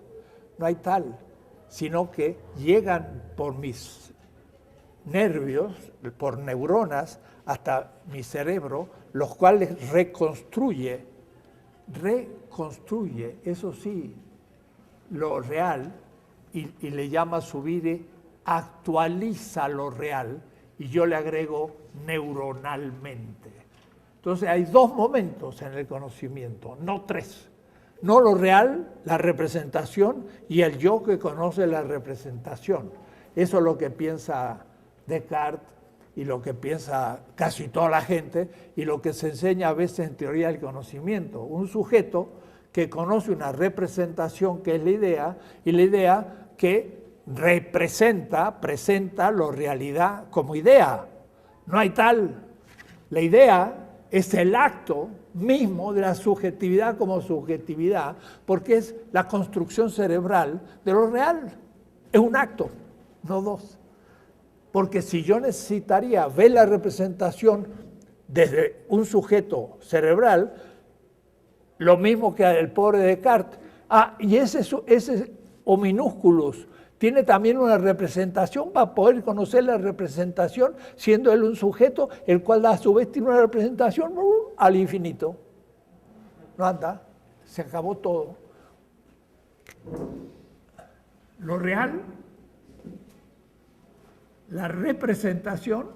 No hay tal, sino que llegan por mis nervios, por neuronas, hasta mi cerebro, los cuales reconstruye, eso sí, lo real, y le llama Zubiri, actualiza lo real, y yo le agrego neuronalmente. Entonces hay dos momentos en el conocimiento, no tres. No lo real, la representación, y el yo que conoce la representación. Eso es lo que piensa Descartes y lo que piensa casi toda la gente y lo que se enseña a veces en teoría del conocimiento. Un sujeto que conoce una representación que es la idea, y la idea que presenta la realidad como idea. No hay tal. La idea es el acto mismo de la subjetividad como subjetividad, porque es la construcción cerebral de lo real. Es un acto, no dos. Porque si yo necesitaría ver la representación desde un sujeto cerebral, lo mismo que el pobre Descartes. Y ese hominúsculus tiene también una representación para poder conocer la representación, siendo él un sujeto, el cual a su vez tiene una representación al infinito. No anda, se acabó todo. Lo real, la representación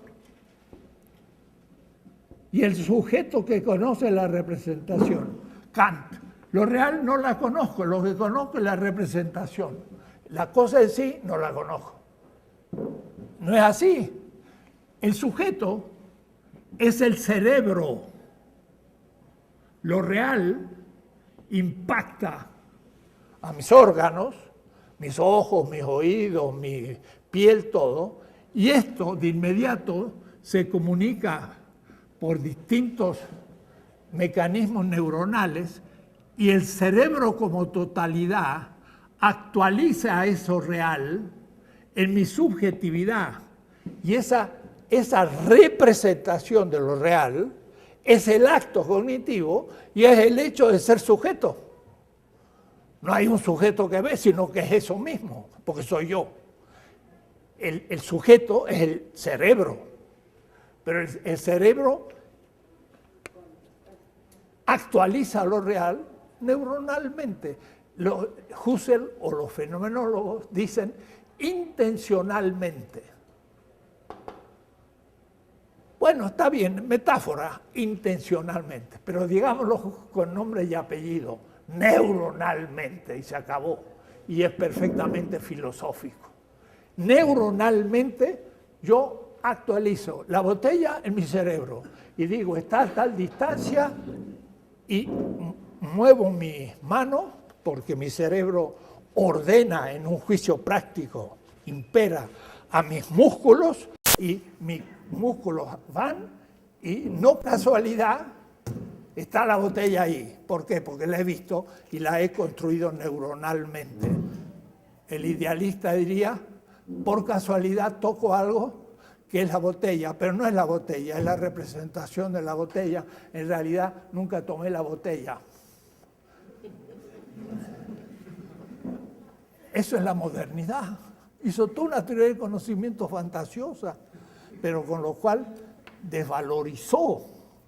y el sujeto que conoce la representación. Kant, lo real no la conozco, lo que conozco es la representación. La cosa en sí no la conozco. No es así. El sujeto es el cerebro. Lo real impacta a mis órganos, mis ojos, mis oídos, mi piel, todo, y esto de inmediato se comunica por distintos mecanismos neuronales y el cerebro como totalidad actualiza eso real en mi subjetividad. Y esa representación de lo real es el acto cognitivo y es el hecho de ser sujeto. No hay un sujeto que ve, sino que es eso mismo, porque soy yo. El sujeto es el cerebro, pero el cerebro actualiza lo real neuronalmente. Husserl o los fenomenólogos dicen intencionalmente. Bueno, está bien, metáfora, intencionalmente, pero digámoslo con nombre y apellido, neuronalmente, y se acabó. Y es perfectamente filosófico. Neuronalmente yo actualizo la botella en mi cerebro y digo, está a tal distancia y muevo mi mano porque mi cerebro ordena en un juicio práctico, impera a mis músculos y mis músculos van y no casualidad está la botella ahí. ¿Por qué? Porque la he visto y la he construido neuronalmente. El idealista diría, por casualidad toco algo que es la botella, pero no es la botella, es la representación de la botella. En realidad nunca tomé la botella. Eso es la modernidad. Hizo toda una teoría de conocimiento fantasiosa, pero con lo cual desvalorizó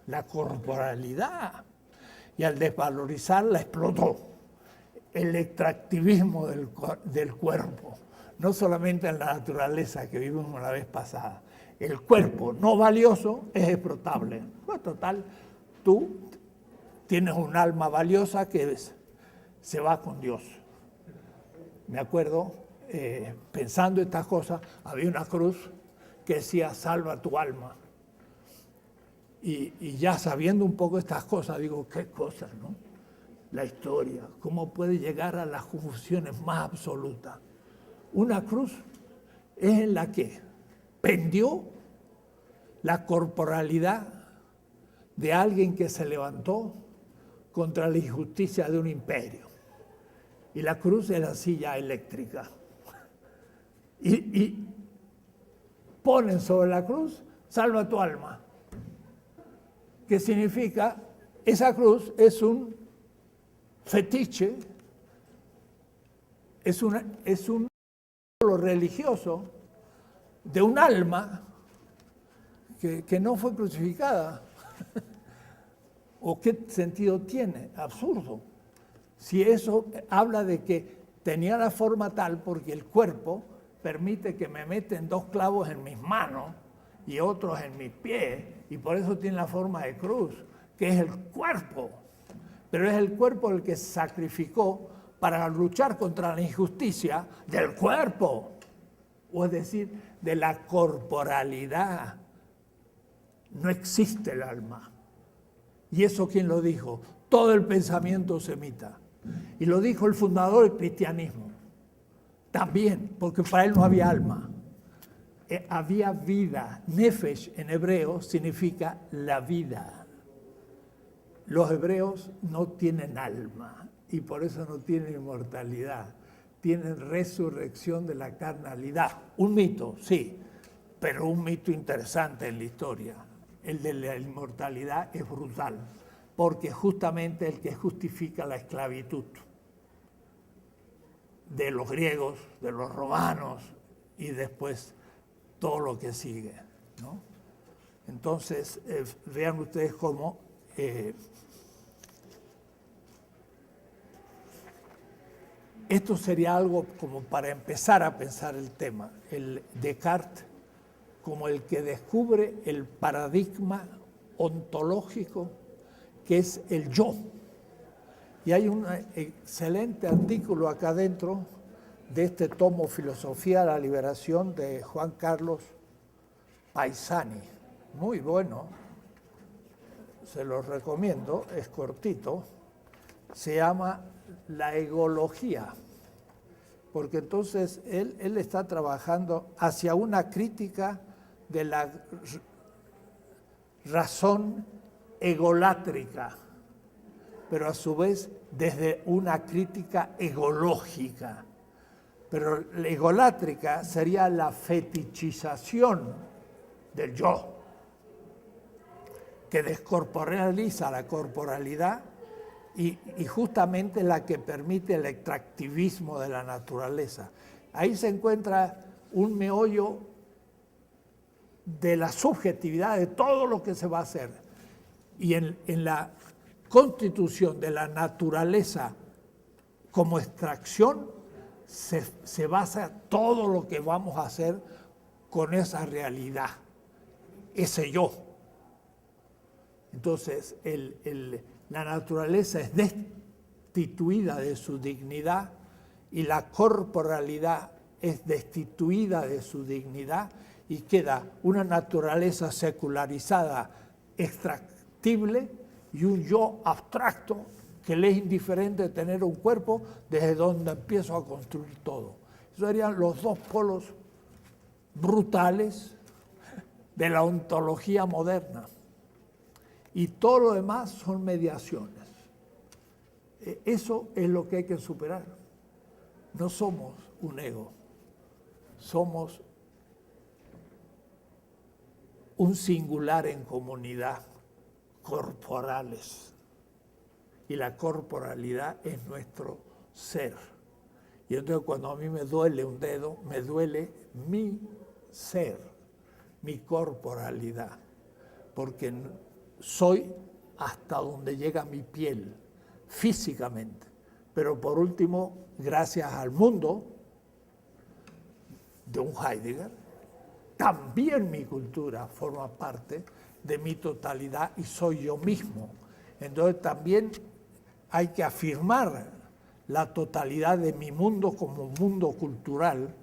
la corporalidad. Y al desvalorizarla explotó el extractivismo del cuerpo. No solamente en la naturaleza que vimos la vez pasada. El cuerpo no valioso es explotable. Pues total, tú tienes un alma valiosa que se va con Dios. Me acuerdo, pensando estas cosas, había una cruz que decía, salva tu alma. Y ya sabiendo un poco estas cosas, digo, qué cosas, ¿no? La historia, cómo puede llegar a las confusiones más absolutas. Una cruz es en la que pendió la corporalidad de alguien que se levantó contra la injusticia de un imperio. Y la cruz es la silla eléctrica. Y ponen sobre la cruz, salva tu alma. ¿Qué significa? Esa cruz es un fetiche, es un religioso de un alma que no fue crucificada. ¿O qué sentido tiene? Absurdo. Si eso habla de que tenía la forma tal porque el cuerpo permite que me meten 2 clavos en mis manos y otros en mis pies, y por eso tiene la forma de cruz, que es el cuerpo. Pero es el cuerpo el que se sacrificó para luchar contra la injusticia del cuerpo, o es decir, de la corporalidad. No existe el alma. ¿Y eso quién lo dijo? Todo el pensamiento semita. Y lo dijo el fundador del cristianismo. También, porque para él no había alma. Había vida. Nefesh en hebreo significa la vida. Los hebreos no tienen alma y por eso no tienen inmortalidad. Tienen resurrección de la carnalidad. Un mito, sí, pero un mito interesante en la historia. El de la inmortalidad es brutal, porque justamente el que justifica la esclavitud de los griegos, de los romanos y después todo lo que sigue, ¿no? Entonces, vean ustedes cómo esto sería algo como para empezar a pensar el tema. El Descartes como el que descubre el paradigma ontológico que es el yo. Y hay un excelente artículo acá adentro de este tomo Filosofía de la Liberación de Juan Carlos Paisani. Muy bueno, se los recomiendo, es cortito. Se llama La egología, porque entonces él está trabajando hacia una crítica de la razón egolátrica, pero a su vez desde una crítica egológica. Pero la egolátrica sería la fetichización del yo, que descorporaliza la corporalidad y justamente la que permite el extractivismo de la naturaleza. Ahí se encuentra un meollo de la subjetividad de todo lo que se va a hacer. Y en la constitución de la naturaleza como extracción se basa todo lo que vamos a hacer con esa realidad, ese yo. Entonces, la naturaleza es destituida de su dignidad y la corporalidad es destituida de su dignidad y queda una naturaleza secularizada, extractible, y un yo abstracto que le es indiferente tener un cuerpo desde donde empiezo a construir todo. Esos serían los dos polos brutales de la ontología moderna. Y todo lo demás son mediaciones. Eso es lo que hay que superar. No somos un ego, somos un singular en comunidad, corporales. Y la corporalidad es nuestro ser. Y entonces cuando a mí me duele un dedo, me duele mi ser, mi corporalidad, porque soy hasta donde llega mi piel, físicamente. Pero por último, gracias al mundo de un Heidegger, también mi cultura forma parte de mi totalidad y soy yo mismo. Entonces también hay que afirmar la totalidad de mi mundo como mundo cultural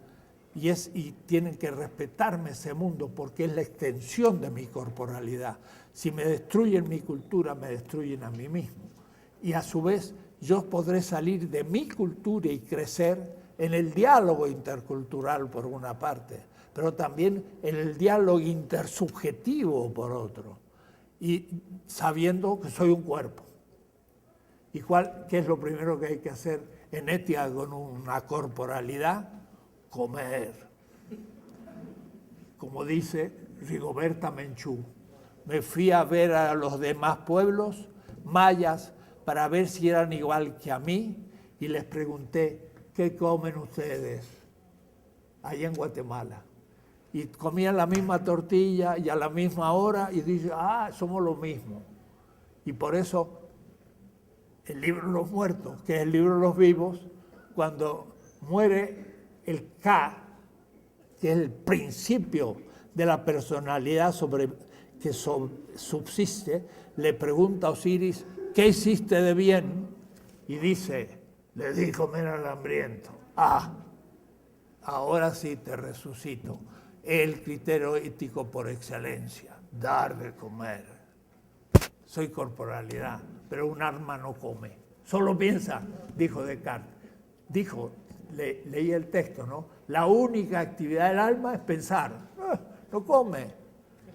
y tienen que respetarme ese mundo porque es la extensión de mi corporalidad. Si me destruyen mi cultura, me destruyen a mí mismo. Y a su vez yo podré salir de mi cultura y crecer en el diálogo intercultural por una parte, pero también en el diálogo intersubjetivo por otro, y sabiendo que soy un cuerpo. ¿Y qué es lo primero que hay que hacer en ética con una corporalidad? Comer. Como dice Rigoberta Menchú, me fui a ver a los demás pueblos mayas para ver si eran igual que a mí y les pregunté, ¿qué comen ustedes allá en Guatemala? Y comían la misma tortilla y a la misma hora y dicen, somos lo mismo. Y por eso el libro de los muertos, que es el libro de los vivos, cuando muere el K, que es el principio de la personalidad que subsiste, le pregunta a Osiris, ¿qué hiciste de bien? Y dice, le di comer al hambriento. Ah, ahora sí te resucito. El criterio ético por excelencia, dar de comer. Soy corporalidad, pero un alma no come. Solo piensa, dijo Descartes. Dijo, leí el texto, ¿no? La única actividad del alma es pensar. No come,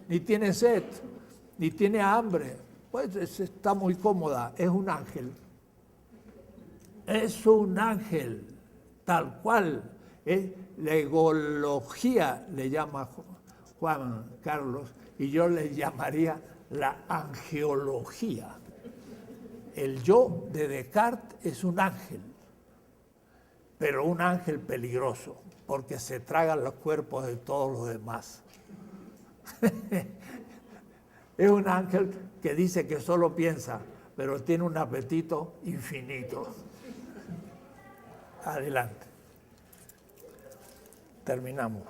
ni tiene sed, ni tiene hambre. Pues está muy cómoda, es un ángel. Es un ángel, tal cual. La egología le llama Juan Carlos, y yo le llamaría la angeología. El yo de Descartes es un ángel, pero un ángel peligroso, porque se tragan los cuerpos de todos los demás. Es un ángel que dice que solo piensa, pero tiene un apetito infinito. Adelante. Terminamos.